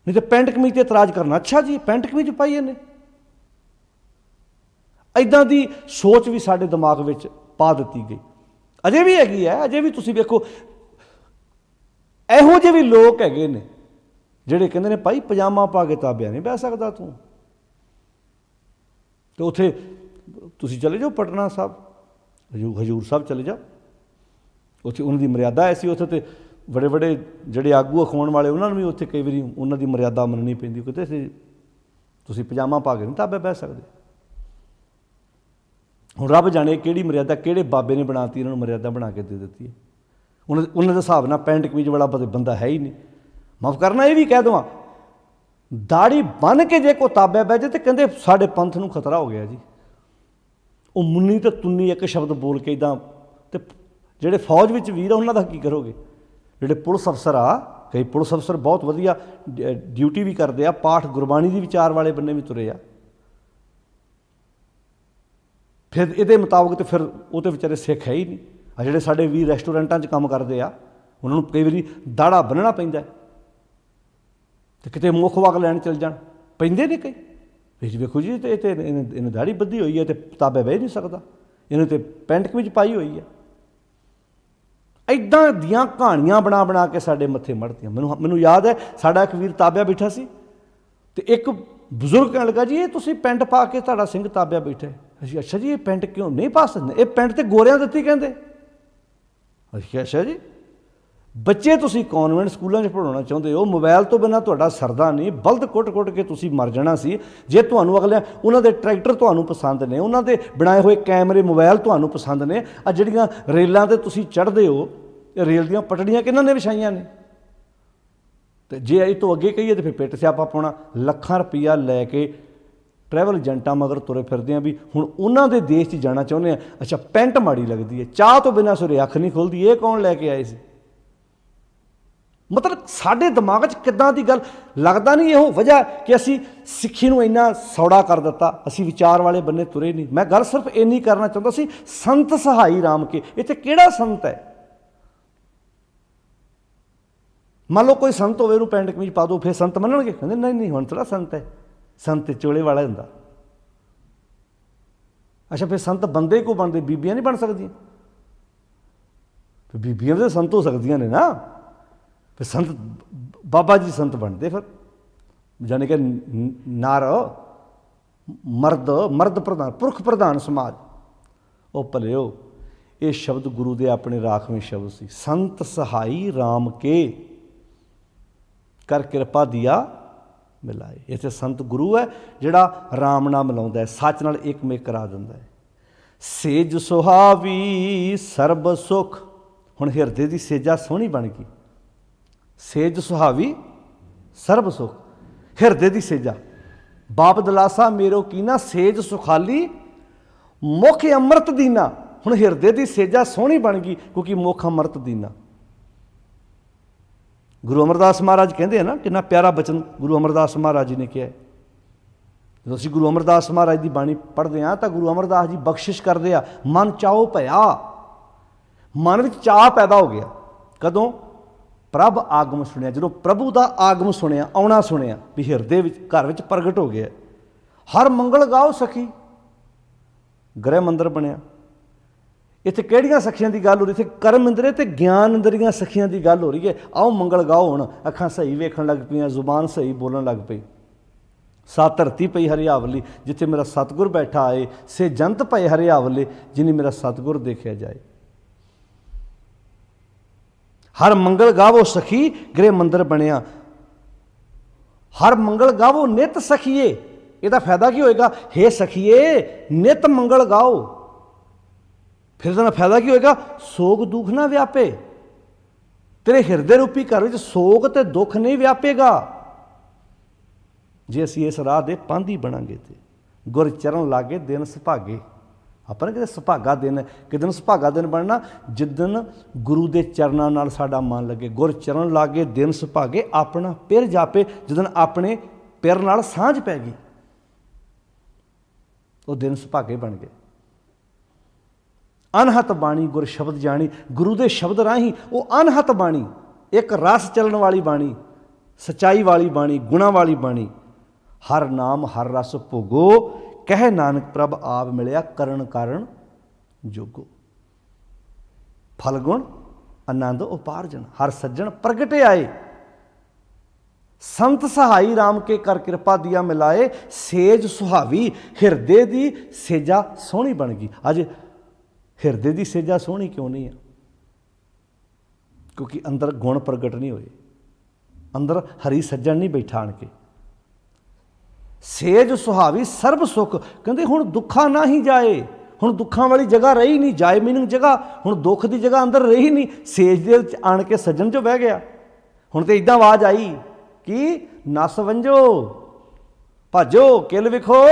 ਨਹੀਂ ਤਾਂ ਪੈਂਟ ਕਮੀਜ਼ 'ਤੇ ਇਤਰਾਜ਼ ਕਰਨਾ, ਅੱਛਾ ਜੀ ਪੈਂਟ ਕਮੀਜ਼ ਪਾਈ ਇਹਨੇ। ਇੱਦਾਂ ਦੀ ਸੋਚ ਵੀ ਸਾਡੇ ਦਿਮਾਗ ਵਿੱਚ ਪਾ ਦਿੱਤੀ ਗਈ, ਅਜੇ ਵੀ ਹੈਗੀ ਹੈ। ਅਜੇ ਵੀ ਤੁਸੀਂ ਵੇਖੋ ਇਹੋ ਜਿਹੇ ਵੀ ਲੋਕ ਹੈਗੇ ਨੇ ਜਿਹੜੇ ਕਹਿੰਦੇ ਨੇ ਭਾਈ ਪਜਾਮਾ ਪਾ ਕੇ ਤਾਬਿਆ ਨਹੀਂ ਬਹਿ ਸਕਦਾ ਤੂੰ। ਤੇ ਉੱਥੇ ਤੁਸੀਂ ਚਲੇ ਜਾਓ ਪਟਨਾ ਸਾਹਿਬ, ਹਜ਼ੂਰ ਸਾਹਿਬ ਚਲੇ ਜਾਓ, ਉੱਥੇ ਉਹਨਾਂ ਦੀ ਮਰਿਆਦਾ ਐਸੀ। ਉੱਥੇ ਤੇ ਬੜੇ ਜਿਹੜੇ ਆਗੂ ਅਖਵਾਉਣ ਵਾਲੇ ਉਹਨਾਂ ਨੂੰ ਵੀ ਉੱਥੇ ਕਈ ਵਾਰੀ ਉਹਨਾਂ ਦੀ ਮਰਿਆਦਾ ਮੰਨਣੀ ਪੈਂਦੀ। ਕਿਤੇ ਤੁਸੀਂ ਪਜਾਮਾ ਪਾ ਕੇ ਨਹੀਂ ਤਾਬਿਆ ਬਹਿ ਸਕਦੇ। ਹੁਣ ਰੱਬ ਜਾਣੇ ਕਿਹੜੀ ਮਰਿਆਦਾ ਕਿਹੜੇ ਬਾਬੇ ਨੇ ਬਣਾਤੀ, ਇਹਨਾਂ ਨੂੰ ਮਰਿਆਦਾ ਬਣਾ ਕੇ ਦੇ ਦਿੱਤੀ ਹੈ। ਉਹਨਾਂ ਦੇ ਹਿਸਾਬ ਨਾਲ ਪੈਂਟ ਕਮੀਜ਼ ਵਾਲਾ ਬੰਦਾ ਹੈ ਹੀ ਨਹੀਂ। ਮਾਫ਼ ਕਰਨਾ, ਇਹ ਵੀ ਕਹਿ ਦੇਵਾਂ ਦਾੜੀ ਬੰਨ੍ਹ ਕੇ ਜੇ ਕੋਈ ਤਾਬਿਆ ਬਹਿ ਜਾਏ ਤਾਂ ਕਹਿੰਦੇ ਸਾਡੇ ਪੰਥ ਨੂੰ ਖਤਰਾ ਹੋ ਗਿਆ ਜੀ। ਉਹ ਮੁੰਨੀ ਤੇ ਤੁੰਨੀ ਇੱਕ ਸ਼ਬਦ ਬੋਲ ਕੇ ਇੱਦਾਂ। ਅਤੇ ਜਿਹੜੇ ਫੌਜ ਵਿੱਚ ਵੀਰ ਆ ਉਹਨਾਂ ਦਾ ਕੀ ਕਰੋਗੇ? ਜਿਹੜੇ ਪੁਲਿਸ ਅਫਸਰ ਆ, ਕਈ ਪੁਲਿਸ ਅਫਸਰ ਬਹੁਤ ਵਧੀਆ ਡਿਊਟੀ ਵੀ ਕਰਦੇ ਆ, ਪਾਠ ਗੁਰਬਾਣੀ ਦੀ ਵਿਚਾਰ ਵਾਲੇ ਬੰਨੇ ਵੀ ਤੁਰੇ ਆ। ਫਿਰ ਇਹਦੇ ਮੁਤਾਬਕ ਤਾਂ ਫਿਰ ਉਹ ਤਾਂ ਵਿਚਾਰੇ ਸਿੱਖ ਹੈ ਹੀ ਨਹੀਂ। ਆ ਜਿਹੜੇ ਸਾਡੇ ਵੀਰ ਰੈਸਟੋਰੈਂਟਾਂ 'ਚ ਕੰਮ ਕਰਦੇ ਆ, ਉਹਨਾਂ ਨੂੰ ਕਈ ਵਾਰੀ ਦਾੜਾ ਬੰਨ੍ਹਣਾ ਪੈਂਦਾ ਅਤੇ ਕਿਤੇ ਮੁੱਖ ਵੱਗ ਲੈਣ ਚਲ ਜਾਣ, ਪੈਂਦੇ ਨੇ ਕਈ। ਫਿਰ ਵੇਖੋ ਜੀ ਤੇ ਇਹਨੇ ਦਾੜੀ ਬੱਧੀ ਹੋਈ ਹੈ ਅਤੇ ਤਾਬੇ ਬਹਿ ਨਹੀਂ ਸਕਦਾ, ਇਹਨੇ ਤਾਂ ਪੈਂਟ ਕਮੀਜ਼ ਪਾਈ ਹੋਈ ਹੈ। ਇੱਦਾਂ ਦੀਆਂ ਕਹਾਣੀਆਂ ਬਣਾ ਕੇ ਸਾਡੇ ਮੱਥੇ ਮੜ੍ਹਦੀਆਂ। ਮੈਨੂੰ ਯਾਦ ਹੈ ਸਾਡਾ ਇੱਕ ਵੀਰ ਤਾਬਿਆ ਬੈਠਾ ਸੀ ਅਤੇ ਇੱਕ ਬਜ਼ੁਰਗ ਕਹਿਣ ਲੱਗਾ ਜੀ ਇਹ ਤੁਸੀਂ ਪੈਂਟ ਪਾ ਕੇ ਤੁਹਾਡਾ ਸਿੰਘ ਤਾਬਿਆ ਬੈਠਾ। ਅਸੀਂ ਅੱਛਾ ਜੀ ਇਹ ਪੈਂਟ ਕਿਉਂ ਨਹੀਂ ਪਾ ਸਕਦੇ? ਇਹ ਪੈਂਟ ਤਾਂ ਗੋਰਿਆਂ ਦਿੱਤੀ ਕਹਿੰਦੇ। ਅਸੀਂ ਅੱਛਾ ਜੀ, ਬੱਚੇ ਤੁਸੀਂ ਕੌਨਵੈਂਟ ਸਕੂਲਾਂ 'ਚ ਪੜ੍ਹਾਉਣਾ ਚਾਹੁੰਦੇ ਹੋ, ਮੋਬਾਈਲ ਤੋਂ ਬਿਨਾਂ ਤੁਹਾਡਾ ਸਰਦਾ ਨਹੀਂ, ਬਲਦ ਕੁੱਟ ਕੇ ਤੁਸੀਂ ਮਰ ਜਾਣਾ ਸੀ ਜੇ ਤੁਹਾਨੂੰ ਅਗਲੇ ਉਹਨਾਂ ਦੇ ਟਰੈਕਟਰ ਤੁਹਾਨੂੰ ਪਸੰਦ ਨੇ, ਉਹਨਾਂ ਦੇ ਬਣਾਏ ਹੋਏ ਕੈਮਰੇ ਮੋਬਾਈਲ ਤੁਹਾਨੂੰ ਪਸੰਦ ਨੇ। ਆ ਜਿਹੜੀਆਂ ਰੇਲਾਂ 'ਤੇ ਤੁਸੀਂ ਚੜ੍ਹਦੇ ਹੋ, ਇਹ ਰੇਲ ਦੀਆਂ ਪਟੜੀਆਂ ਕਿਹਨਾਂ ਨੇ ਵਿਛਾਈਆਂ ਨੇ? ਅਤੇ ਜੇ ਇਹ ਤੋਂ ਅੱਗੇ ਕਹੀਏ ਤਾਂ ਫਿਰ ਪਿੱਟ ਸਿਆਪਾ ਪਾਉਣਾ। ਲੱਖਾਂ ਰੁਪਈਆ ਲੈ ਕੇ ਟਰੈਵਲ ਏਜੰਟਾਂ ਮਗਰ ਤੁਰੇ ਫਿਰਦੇ ਹਾਂ ਵੀ ਹੁਣ ਉਹਨਾਂ ਦੇ ਦੇਸ਼ 'ਚ ਜਾਣਾ ਚਾਹੁੰਦੇ ਹਾਂ। ਅੱਛਾ ਪੈਂਟ ਮਾੜੀ ਲੱਗਦੀ ਹੈ, ਚਾਹ ਤੋਂ ਬਿਨਾਂ ਸਵੇਰੇ ਅੱਖ ਨਹੀਂ ਖੁੱਲ੍ਹਦੀ, ਇਹ ਕੌਣ ਲੈ ਕੇ ਆਏ ਸੀ? ਮਤਲਬ ਸਾਡੇ ਦਿਮਾਗ 'ਚ ਕਿੱਦਾਂ ਦੀ ਗੱਲ। ਲੱਗਦਾ ਨਹੀਂ ਇਹੋ ਵਜ੍ਹਾ ਕਿ ਅਸੀਂ ਸਿੱਖੀ ਨੂੰ ਇੰਨਾ ਸੌੜਾ ਕਰ ਦਿੱਤਾ, ਅਸੀਂ ਵਿਚਾਰ ਵਾਲੇ ਬੰਨੇ ਤੁਰੇ ਨਹੀਂ। ਮੈਂ ਗੱਲ ਸਿਰਫ ਇੰਨੀ ਕਰਨਾ ਚਾਹੁੰਦਾ ਸੀ, ਸੰਤ ਸਹਾਈ ਰਾਮ ਕੇ ਇੱਥੇ ਕਿਹੜਾ ਸੰਤ ਹੈ? ਮੰਨ ਲਓ ਕੋਈ ਸੰਤ ਹੋਵੇ, ਉਹਨੂੰ ਪੈਂਟ ਕਮੀਜ਼ ਪਾ ਦਿਓ, ਫਿਰ ਸੰਤ ਮੰਨਣਗੇ? ਕਹਿੰਦੇ ਨਹੀਂ ਹੁਣ ਥੋੜ੍ਹਾ ਸੰਤ ਹੈ, ਸੰਤ ਚੋਲੇ ਵਾਲਾ ਹੁੰਦਾ। ਅੱਛਾ ਫਿਰ ਸੰਤ ਬੰਦੇ ਕੋ ਬਣਦੇ, ਬੀਬੀਆਂ ਨਹੀਂ ਬਣ ਸਕਦੀਆਂ? ਫਿਰ ਬੀਬੀਆਂ ਤਾਂ ਸੰਤ ਹੋ ਸਕਦੀਆਂ ਨੇ ਨਾ। ਫਿਰ ਸੰਤ ਬਾਬਾ ਜੀ ਸੰਤ ਬਣਦੇ ਫਿਰ, ਜਾਣੀ ਕਿ ਮਰਦ ਪ੍ਰਧਾਨ, ਪੁਰਖ ਪ੍ਰਧਾਨ ਸਮਾਜ। ਉਹ ਭਲਿਓ ਇਹ ਸ਼ਬਦ ਗੁਰੂ ਦੇ ਆਪਣੇ ਰਾਖਵੇਂ ਸ਼ਬਦ ਸੀ। ਸੰਤ ਸਹਾਈ ਰਾਮ ਕੇ ਕਰ ਕਿਰਪਾ ਦੀਆ ਮਿਲਾਏ। ਇੱਥੇ ਸੰਤ ਗੁਰੂ ਹੈ ਜਿਹੜਾ ਰਾਮ ਨਾਲ ਮਿਲਾਉਂਦਾ ਹੈ, ਸੱਚ ਨਾਲ ਇੱਕਮਿਕ ਕਰਾ ਦਿੰਦਾ ਹੈ। ਸੇਜ ਸੁਹਾਵੀ ਸਰਬ ਸੁਖ। ਹੁਣ ਹਿਰਦੇ ਦੀ ਸੇਜਾ ਸੋਹਣੀ ਬਣ ਗਈ। ਸੇਜ ਸੁਹਾਵੀ ਸਰਬ ਸੁਖ, ਹਿਰਦੇ ਦੀ ਸੇਜਾ। ਬਾਪ ਦਲਾਸਾ ਮੇਰੋ ਕੀਨਾ, ਸੇਜ ਸੁਖਾਲੀ ਮੁਖ ਅੰਮ੍ਰਿਤ ਦੀਨਾ। ਹੁਣ ਹਿਰਦੇ ਦੀ ਸੇਜਾ ਸੋਹਣੀ ਬਣ ਗਈ, ਕਿਉਂਕਿ ਮੁਖ ਅੰਮ੍ਰਿਤ ਦੀਨਾ। ਗੁਰੂ ਅਮਰਦਾਸ ਮਹਾਰਾਜ ਕਹਿੰਦੇ ਆ ਨਾ, ਕਿੰਨਾ ਪਿਆਰਾ ਬਚਨ ਗੁਰੂ ਅਮਰਦਾਸ ਮਹਾਰਾਜ ਜੀ ਨੇ ਕਿਹਾ। ਜਦੋਂ ਅਸੀਂ ਗੁਰੂ ਅਮਰਦਾਸ ਮਹਾਰਾਜ ਦੀ ਬਾਣੀ ਪੜ੍ਹਦੇ ਹਾਂ ਤਾਂ ਗੁਰੂ ਅਮਰਦਾਸ ਜੀ ਬਖਸ਼ਿਸ਼ ਕਰਦੇ ਆ, ਮਨ ਚਾਉ ਭਇਆ। ਮਨ ਵਿੱਚ ਚਾਅ ਪੈਦਾ ਹੋ ਗਿਆ। ਕਦੋਂ? ਪ੍ਰਭ ਆਗਮ ਸੁਣਿਆ, ਜਦੋਂ ਪ੍ਰਭੂ ਦਾ ਆਗਮ ਸੁਣਿਆ, ਆਉਣਾ ਸੁਣਿਆ, ਵੀ ਹਿਰਦੇ ਵਿੱਚ ਘਰ ਵਿੱਚ ਪ੍ਰਗਟ ਹੋ ਗਿਆ। ਹਰ ਮੰਗਲ ਗਾਓ ਸਖੀ, ਗ੍ਰਹਿ ਮੰਦਰ ਬਣਿਆ। ਇੱਥੇ ਕਿਹੜੀਆਂ ਸਖੀਆਂ ਦੀ ਗੱਲ ਹੋ ਰਹੀ? ਇੱਥੇ ਕਰਮ ਇੰਦਰੀ ਤੇ ਗਿਆਨ ਇੰਦਰੀਆਂ ਸਖੀਆਂ ਦੀ ਗੱਲ ਹੋ ਰਹੀ ਹੈ। ਆਓ ਮੰਗਲ ਗਾਓ। ਹੁਣ ਅੱਖਾਂ ਸਹੀ ਵੇਖਣ ਲੱਗ ਪਈਆਂ, ਜ਼ੁਬਾਨ ਸਹੀ ਬੋਲਣ ਲੱਗ ਪਈ। ਸਾ ਧਰਤੀ ਪਈ ਹਰਿਆਵਲੀ, ਜਿੱਥੇ ਮੇਰਾ ਸਤਿਗੁਰ ਬੈਠਾ ਆਏ। ਸੇ ਜੰਤ ਪਏ ਹਰਿਆਵਲੇ, ਜਿਨੀ ਮੇਰਾ ਸਤਿਗੁਰ ਦੇਖਿਆ ਜਾਏ। ਹਰ ਮੰਗਲ ਗਾਵੋ ਸਖੀ, ਗ੍ਰਹਿ ਮੰਦਰ ਬਣਿਆ। ਹਰ ਮੰਗਲ ਗਾਵੋ ਨਿਤ ਸਖੀਏ। ਇਹਦਾ ਫਾਇਦਾ ਕੀ ਹੋਏਗਾ? ਹੇ ਸਖੀਏ ਨਿਤ ਮੰਗਲ ਗਾਓ। ਫਿਰ ਇਹਦਾ ਫਾਇਦਾ ਕੀ ਹੋਏਗਾ? ਸੋਗ ਦੁੱਖ ਨਾ ਵਿਆਪੇ। ਤੇਰੇ ਹਿਰਦੇ ਰੂਪੀ ਘਰ ਵਿੱਚ ਸੋਗ ਤੇ ਦੁੱਖ ਨਹੀਂ ਵਿਆਪੇਗਾ ਜੇ ਅਸੀਂ ਇਸ ਰਾਹ ਦੇ ਪਾਂਧੀ ਬਣਾਂਗੇ। ਤੇ ਗੁਰ ਚਰਨ ਲਾਗੇ ਦਿਨ ਸੁਭਾਗੇ। ਆਪਾਂ ਨੇ ਕਿਤੇ ਸੁਭਾਗਾ ਦਿਨ, ਕਿਦਨ ਸੁਭਾਗਾ ਦਿਨ ਬਣਨਾ? ਜਿੱਦਣ ਗੁਰੂ ਦੇ ਚਰਨਾਂ ਨਾਲ ਸਾਡਾ ਮਨ ਲੱਗੇ। ਗੁਰ ਚਰਨ ਲਾਗੇ ਦਿਨ ਸੁਭਾਗੇ, ਆਪਣਾ ਪਿਰ ਜਾਪੇ। ਜਿੱਦਣ ਆਪਣੇ ਪਿਰ ਨਾਲ ਸਾਂਝ ਪੈ ਗਈ, ਉਹ ਦਿਨ ਸੁਭਾਗੇ ਬਣ ਗਏ। ਅਨਹਤ ਬਾਣੀ ਗੁਰ ਸ਼ਬਦ ਜਾਣੀ। ਗੁਰੂ ਦੇ ਸ਼ਬਦ ਰਾਹੀਂ ਉਹ ਅਨਹਤ ਬਾਣੀ, ਇੱਕ ਰਸ ਚੱਲਣ ਵਾਲੀ ਬਾਣੀ, ਸੱਚਾਈ ਵਾਲੀ ਬਾਣੀ, ਗੁਣਾਂ ਵਾਲੀ ਬਾਣੀ। ਹਰ ਨਾਮ ਹਰ ਰਸ ਭੋਗੋ, ਕਹਿ ਨਾਨਕ ਪ੍ਰਭ ਆਪ ਮਿਲਿਆ ਕਰਨ ਕਾਰਨ ਜੋਗੋ। ਫਲਗੁਣ ਆਨੰਦ ਉਪਾਰਜਨ, ਹਰ ਸੱਜਣ ਪ੍ਰਗਟੇ ਆਏ। ਸੰਤ ਸਹਾਈ ਰਾਮ ਕੇ ਕਰ ਕਿਰਪਾ ਦੀਆ ਮਿਲਾਏ। ਸੇਜ ਸੁਹਾਵੀ, ਹਿਰਦੇ ਦੀ ਸੇਜਾ ਸੋਹਣੀ ਬਣ ਗਈ। ਅੱਜ ਹਿਰਦੇ ਦੀ ਸੇਜਾ ਸੋਹਣੀ ਕਿਉਂ ਨਹੀਂ ਹੈ? ਕਿਉਂਕਿ ਅੰਦਰ ਗੁਣ ਪ੍ਰਗਟ ਨਹੀਂ ਹੋਏ, ਅੰਦਰ ਹਰੀ ਸੱਜਣ ਨਹੀਂ ਬੈਠਾ ਆਣ ਕੇ। ਸੇਜ ਸੁਹਾਵੀ ਸਰਬ ਸੁੱਖ, ਕਹਿੰਦੇ ਹੁਣ ਦੁੱਖਾਂ ਨਾ ਹੀ ਜਾਏ। ਹੁਣ ਦੁੱਖਾਂ ਵਾਲੀ ਜਗ੍ਹਾ ਰਹੀ ਨਹੀਂ, ਜਾਏ ਮੀਨਿੰਗ ਜਗ੍ਹਾ। ਹੁਣ ਦੁੱਖ ਦੀ ਜਗ੍ਹਾ ਅੰਦਰ ਰਹੀ ਨਹੀਂ। ਸੇਜ ਦੇ ਵਿੱਚ ਆਣ ਕੇ ਸੱਜਣ 'ਚੋਂ ਬਹਿ ਗਿਆ। ਹੁਣ ਤੇ ਇੱਦਾਂ ਆਵਾਜ਼ ਆਈ ਕਿ ਨਸ ਵੰਜੋ ਭਾਜੋ ਕਿਲ ਵਿਖੋ,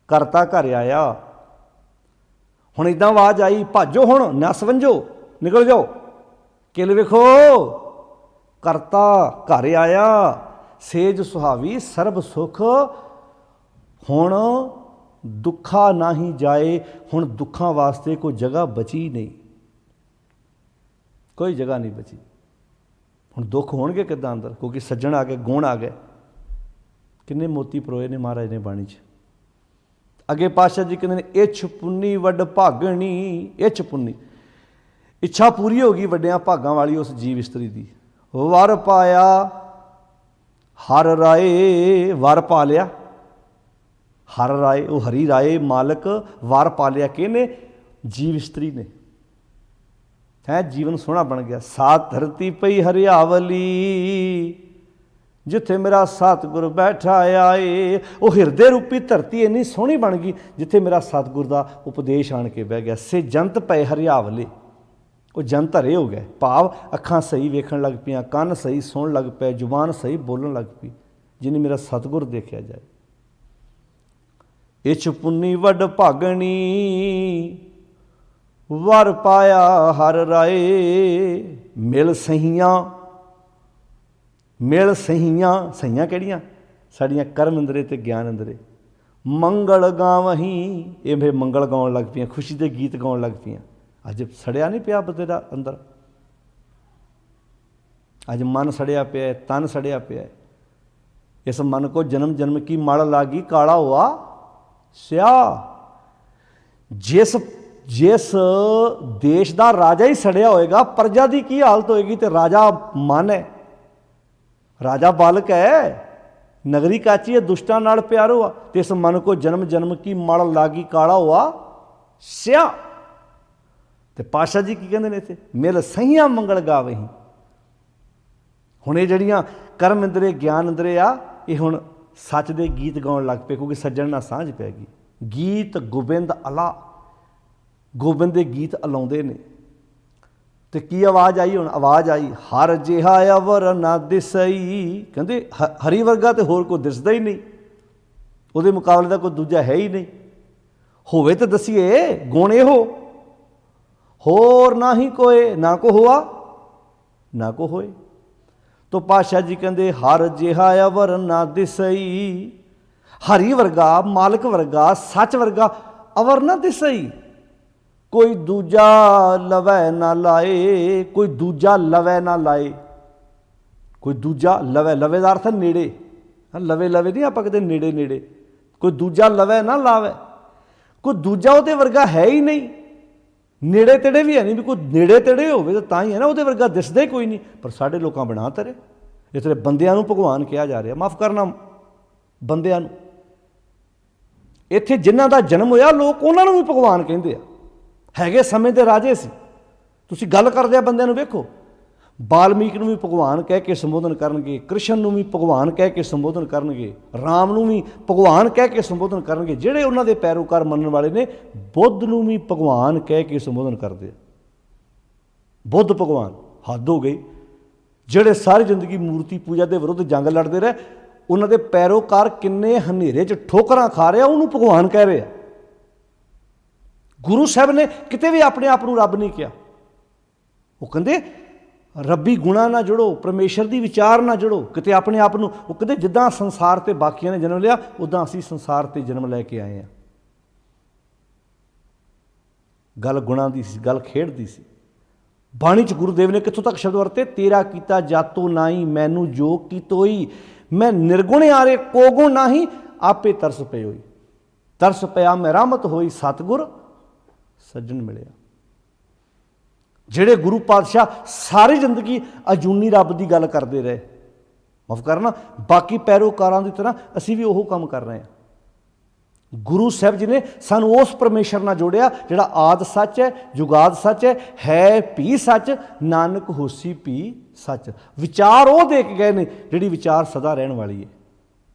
ਕਰਤਾ ਘਰ ਆਇਆ। ਹੁਣ ਇੱਦਾਂ ਆਵਾਜ਼ ਆਈ, ਭਾਜੋ ਹੁਣ ਨਸ ਵੰਜੋ, ਨਿਕਲ ਜਾਓ, ਕਿਲ ਵਿਖੋ, ਕਰਤਾ ਘਰ ਆਇਆ। ਸੇਜ ਸੁਹਾਵੀ ਸਰਬ ਸੁਖ, ਹੁਣ ਦੁੱਖਾ ਨਾ ਹੀ ਜਾਏ। ਹੁਣ ਦੁੱਖਾਂ ਵਾਸਤੇ ਕੋਈ ਜਗ੍ਹਾ ਬਚੀ ਨਹੀਂ, ਕੋਈ ਜਗ੍ਹਾ ਨਹੀਂ ਬਚੀ। ਹੁਣ ਦੁੱਖ ਹੋਣਗੇ ਕਿੱਦਾਂ ਅੰਦਰ? ਕਿਉਂਕਿ ਸੱਜਣ ਆ ਗਏ, ਗੁਣ ਆ ਗਏ। ਕਿੰਨੇ ਮੋਤੀ ਪਰੋਏ ਨੇ ਮਹਾਰਾਜ ਨੇ ਬਾਣੀ 'ਚ। ਅੱਗੇ ਪਾਤਸ਼ਾਹ ਜੀ ਕਹਿੰਦੇ ਨੇ, ਇੱਛ ਪੁੰਨੀ ਵੱਡ ਭਾਗਣੀ। ਇੱਛ ਪੁੰਨੀ, ਇੱਛਾ ਪੂਰੀ ਹੋ ਗਈ ਵੱਡਿਆਂ ਭਾਗਾਂ ਵਾਲੀ ਉਸ ਜੀਵ ਇਸਤਰੀ ਦੀ। ਵਰ ਪਾਇਆ ਹਰ ਰਾਏ, ਵਰ ਪਾ ਲਿਆ ਹਰ ਰਾਏ। ਉਹ ਹਰੀ ਰਾਏ ਮਾਲਕ ਵਰ ਪਾ ਲਿਆ। ਕਿਹਨੇ? ਜੀਵ ਇਸਤਰੀ ਨੇ। ਹੈ ਜੀਵਨ ਸੋਹਣਾ ਬਣ ਗਿਆ। ਸਾਤ ਧਰਤੀ ਪਈ ਹਰਿਆਵਲੀ, ਜਿੱਥੇ ਮੇਰਾ ਸਤਿਗੁਰ ਬੈਠਾ ਆਏ। ਉਹ ਹਿਰਦੇ ਰੂਪੀ ਧਰਤੀ ਇੰਨੀ ਸੋਹਣੀ ਬਣ ਗਈ ਜਿੱਥੇ ਮੇਰਾ ਸਤਿਗੁਰ ਦਾ ਉਪਦੇਸ਼ ਆਣ ਕੇ ਬਹਿ ਗਿਆ। ਸੇ ਜੰਤ ਪਏ ਹਰਿਆਵਲੇ, ਉਹ ਜੰਤ ਹਰੇ ਹੋ ਗਏ। ਭਾਵ ਅੱਖਾਂ ਸਹੀ ਵੇਖਣ ਲੱਗ ਪਈਆਂ, ਕੰਨ ਸਹੀ ਸੁਣਨ ਲੱਗ ਪਏ, ਜ਼ੁਬਾਨ ਸਹੀ ਬੋਲਣ ਲੱਗ ਪਈ, ਜਿਹਨੇ ਮੇਰਾ ਸਤਿਗੁਰ ਦੇਖਿਆ ਜਾਏ। ਇੱਛ ਪੁੰਨੀ ਵੱਡ ਭਾਗਣੀ, ਵਰ ਪਾਇਆ ਹਰ ਰਾਏ। ਮਿਲ ਸਹੀਆਂ, ਮਿਲ ਸਹੀਆਂ। ਸਹੀਆਂ ਕਿਹੜੀਆਂ? ਸਾਡੀਆਂ ਕਰਮ ਇੰਦਰੇ ਤੇ ਗਿਆਨ ਇੰਦਰੇ। ਮੰਗਲ ਗਾਵਹੀਂ, ਇਹ ਫਿਰ ਮੰਗਲ ਗਾਉਣ ਲੱਗ ਪਈਆਂ, ਖੁਸ਼ੀ ਦੇ ਗੀਤ ਗਾਉਣ ਲੱਗ ਪਈਆਂ। ਅੱਜ ਸੜਿਆ ਨਹੀਂ ਪਿਆ ਬਤੇਰਾ ਅੰਦਰ? ਅੱਜ ਮਨ ਸੜਿਆ ਪਿਆ, ਤਨ ਸੜਿਆ ਪਿਆ। ਇਸ ਮਨ ਕੋ ਜਨਮ ਜਨਮ ਕੀ ਮਲ ਲਾਗੀ, ਕਾਲਾ ਹੋਆ ਸਿਆ। ਜਿਸ ਦੇਸ਼ ਦਾ ਰਾਜਾ ਹੀ ਸੜਿਆ ਹੋਏਗਾ, ਪ੍ਰਜਾ ਦੀ ਕੀ ਹਾਲਤ ਹੋਏਗੀ? ਤੇ ਰਾਜਾ ਮਨ ਹੈ, ਰਾਜਾ ਬਾਲਕ ਹੈ, ਨਗਰੀ ਕਾਚੀ ਹੈ, ਦੁਸ਼ਟਾਂ ਨਾਲ ਪਿਆਰੋ ਆ। ਤੇ ਇਸ ਮਨ ਕੋ ਜਨਮ ਜਨਮ ਕੀ ਮਲ ਲਾਗੀ, ਕਾਲਾ ਹੋਆ ਸਿਆ। ਤੇ ਪਾਤਸ਼ਾਹ ਜੀ ਕੀ ਕਹਿੰਦੇ ਨੇ ਇੱਥੇ? ਮਿਲ ਸਹੀਆਂ ਮੰਗਲ ਗਾਵਹੀਂ। ਹੁਣ ਇਹ ਜਿਹੜੀਆਂ ਕਰਮ ਇੰਦਰੇ ਗਿਆਨ ਇੰਦਰੇ ਆ, ਇਹ ਹੁਣ ਸੱਚ ਦੇ ਗੀਤ ਗਾਉਣ ਲੱਗ ਪਏ, ਕਿਉਂਕਿ ਸੱਜਣ ਨਾਲ ਸਾਂਝ ਪੈ ਗਈ। ਗੀਤ ਗੋਬਿੰਦ ਅਲਾ, ਗੋਬਿੰਦ ਦੇ ਗੀਤ ਅਲਾਉਂਦੇ ਨੇ। ਤੇ ਕੀ ਆਵਾਜ਼ ਆਈ? ਹੁਣ ਆਵਾਜ਼ ਆਈ, ਹਰ ਜਿਹਾ ਅਵਰ ਨਾ ਦਿਸਈ। ਕਹਿੰਦੇ ਹਰੀ ਵਰਗਾ ਤੇ ਹੋਰ ਕੋਈ ਦਿਸਦਾ ਹੀ ਨਹੀਂ, ਉਹਦੇ ਮੁਕਾਬਲੇ ਦਾ ਕੋਈ ਦੂਜਾ ਹੈ ਹੀ ਨਹੀਂ। ਹੋਵੇ ਤਾਂ ਦਸੀਏ ਗੁਣ ਇਹੋ, ਹੋਰ ਨਾ ਹੀ ਕੋਏ, ਨਾ ਕੋ ਹੋਆ ਨਾ ਕੋ ਹੋਏ। ਤੋ ਪਾਤਸ਼ਾਹ ਜੀ ਕਹਿੰਦੇ ਹਰ ਜਿਹਾ ਅਵਰ ਨਾ ਦਿਸਈ, ਹਰੀ ਵਰਗਾ, ਮਾਲਕ ਵਰਗਾ, ਸੱਚ ਵਰਗਾ ਅਵਰ ਨਾ ਦਿਸਈ, ਕੋਈ ਦੂਜਾ ਲਵੈ ਨਾ ਲਾਏ, ਕੋਈ ਦੂਜਾ ਲਵੈ ਨਾ ਲਾਏ। ਕੋਈ ਦੂਜਾ ਲਵੈ, ਲਵੇ ਦਾ ਅਰਥ ਨੇੜੇ, ਲਵੇ ਲਵੇ ਨਹੀਂ ਆਪਾਂ ਕਿਤੇ ਨੇੜੇ ਨੇੜੇ, ਕੋਈ ਦੂਜਾ ਲਵੈ ਨਾ ਲਾਵੇ, ਕੋਈ ਦੂਜਾ ਉਹਦੇ ਵਰਗਾ ਹੈ ਹੀ ਨਹੀਂ, ਨੇੜੇ ਤੇੜੇ ਵੀ ਹੈ ਨਹੀਂ, ਵੀ ਕੋਈ ਨੇੜੇ ਤੇੜੇ ਹੋਵੇ ਤਾਂ ਹੀ ਹੈ ਨਾ, ਉਹਦੇ ਵਰਗਾ ਦਿਸਦਾ ਹੀ ਕੋਈ ਨਹੀਂ। ਪਰ ਸਾਡੇ ਲੋਕਾਂ ਬਣਾ ਤਰੇ, ਇਸ ਤਰ੍ਹਾਂ ਬੰਦਿਆਂ ਨੂੰ ਭਗਵਾਨ ਕਿਹਾ ਜਾ ਰਿਹਾ, ਮਾਫ ਕਰਨਾ ਬੰਦਿਆਂ ਨੂੰ। ਇੱਥੇ ਜਿਨ੍ਹਾਂ ਦਾ ਜਨਮ ਹੋਇਆ ਲੋਕ ਉਹਨਾਂ ਨੂੰ ਵੀ ਭਗਵਾਨ ਕਹਿੰਦੇ ਆ, ਹੈਗੇ ਸਮੇਂ ਦੇ ਰਾਜੇ ਸੀ। ਤੁਸੀਂ ਗੱਲ ਕਰਦੇ ਆ ਬੰਦਿਆਂ ਨੂੰ ਵੇਖੋ, ਬਾਲਮੀਕ ਨੂੰ ਵੀ ਭਗਵਾਨ ਕਹਿ ਕੇ ਸੰਬੋਧਨ ਕਰਨਗੇ, ਕ੍ਰਿਸ਼ਨ ਨੂੰ ਵੀ ਭਗਵਾਨ ਕਹਿ ਕੇ ਸੰਬੋਧਨ ਕਰਨਗੇ, ਰਾਮ ਨੂੰ ਵੀ ਭਗਵਾਨ ਕਹਿ ਕੇ ਸੰਬੋਧਨ ਕਰਨਗੇ। ਜਿਹੜੇ ਉਹਨਾਂ ਦੇ ਪੈਰੋਕਾਰ ਮੰਨਣ ਵਾਲੇ ਨੇ ਬੁੱਧ ਨੂੰ ਵੀ ਭਗਵਾਨ ਕਹਿ ਕੇ ਸੰਬੋਧਨ ਕਰਦੇ ਆ। ਬੁੱਧ ਭਗਵਾਨ, ਹੱਦ ਹੋ ਗਈ। ਜਿਹੜੇ ਸਾਰੀ ਜ਼ਿੰਦਗੀ ਮੂਰਤੀ ਪੂਜਾ ਦੇ ਵਿਰੁੱਧ ਜੰਗ ਲੜਦੇ ਰਹੇ, ਉਹਨਾਂ ਦੇ ਪੈਰੋਕਾਰ ਕਿੰਨੇ ਹਨੇਰੇ 'ਚ ਠੋਕਰਾਂ ਖਾ ਰਹੇ ਆ, ਉਹਨੂੰ ਭਗਵਾਨ ਕਹਿ ਰਹੇ ਆ। ਗੁਰੂ ਸਾਹਿਬ ਨੇ ਕਿਤੇ ਵੀ ਆਪਣੇ ਆਪ ਨੂੰ ਰੱਬ ਨਹੀਂ ਕਿਹਾ। ਉਹ ਕਹਿੰਦੇ ਰੱਬੀ ਗੁਣਾ ਨਾ ਜੁੜੋ, ਪਰਮੇਸ਼ਰ ਦੀ ਵਿਚਾਰ ਨਾ ਜੁੜੋ ਕਿਤੇ ਆਪਣੇ ਆਪ ਨੂੰ। ਉਹ ਕਹਿੰਦੇ ਜਿੱਦਾਂ ਸੰਸਾਰ ਤੇ ਬਾਕੀਆਂ ਨੇ ਜਨਮ ਲਿਆ, ਉੱਦਾਂ ਅਸੀਂ ਸੰਸਾਰ ਤੇ ਜਨਮ ਲੈ ਕੇ ਆਏ ਹਾਂ। ਗੱਲ ਗੁਣਾ ਦੀ ਸੀ, ਗੱਲ ਖੇਡ ਦੀ ਸੀ। ਬਾਣੀ 'ਚ ਗੁਰੂਦੇਵ ਨੇ ਕਿੱਥੋਂ ਤੱਕ ਸ਼ਬਦ ਵਰਤੇ, ਤੇਰਾ ਕੀਤਾ ਜਾਤੋ ਨਾਹੀ, ਮੈਨੂੰ ਜੋ ਕੀਤੋਈ, ਮੈਂ ਨਿਰਗੁਣ ਆਰੇ ਕੋ ਗੁਣ ਨਾਹੀ, ਆਪੇ ਤਰਸ ਪਏ ਹੋਈ। ਤਰਸ ਪਿਆ ਮੈਂ ਰਹਿਮਤ ਹੋਈ, ਸਤਿਗੁਰ ਸੱਜਣ ਮਿਲਿਆ। ਜਿਹੜੇ ਗੁਰੂ ਪਾਤਸ਼ਾਹ ਸਾਰੀ ਜ਼ਿੰਦਗੀ ਅਜੂਨੀ ਰੱਬ ਦੀ ਗੱਲ ਕਰਦੇ ਰਹੇ, ਮਾਫ ਕਰਨਾ, ਬਾਕੀ ਪੈਰੋਕਾਰਾਂ ਦੀ ਤਰ੍ਹਾਂ ਅਸੀਂ ਵੀ ਉਹ ਕੰਮ ਕਰ ਰਹੇ ਹਾਂ। ਗੁਰੂ ਸਾਹਿਬ ਜੀ ਨੇ ਸਾਨੂੰ ਉਸ ਪਰਮੇਸ਼ਰ ਨਾਲ ਜੋੜਿਆ ਜਿਹੜਾ ਆਦ ਸੱਚ ਹੈ, ਜੁਗਾਦ ਸੱਚ ਹੈ ਭੀ ਸੱਚ, ਨਾਨਕ ਹੋਸੀ ਭੀ ਸੱਚ। ਵਿਚਾਰ ਉਹ ਦੇ ਕੇ ਗਏ ਨੇ ਜਿਹੜੀ ਵਿਚਾਰ ਸਦਾ ਰਹਿਣ ਵਾਲੀ ਹੈ,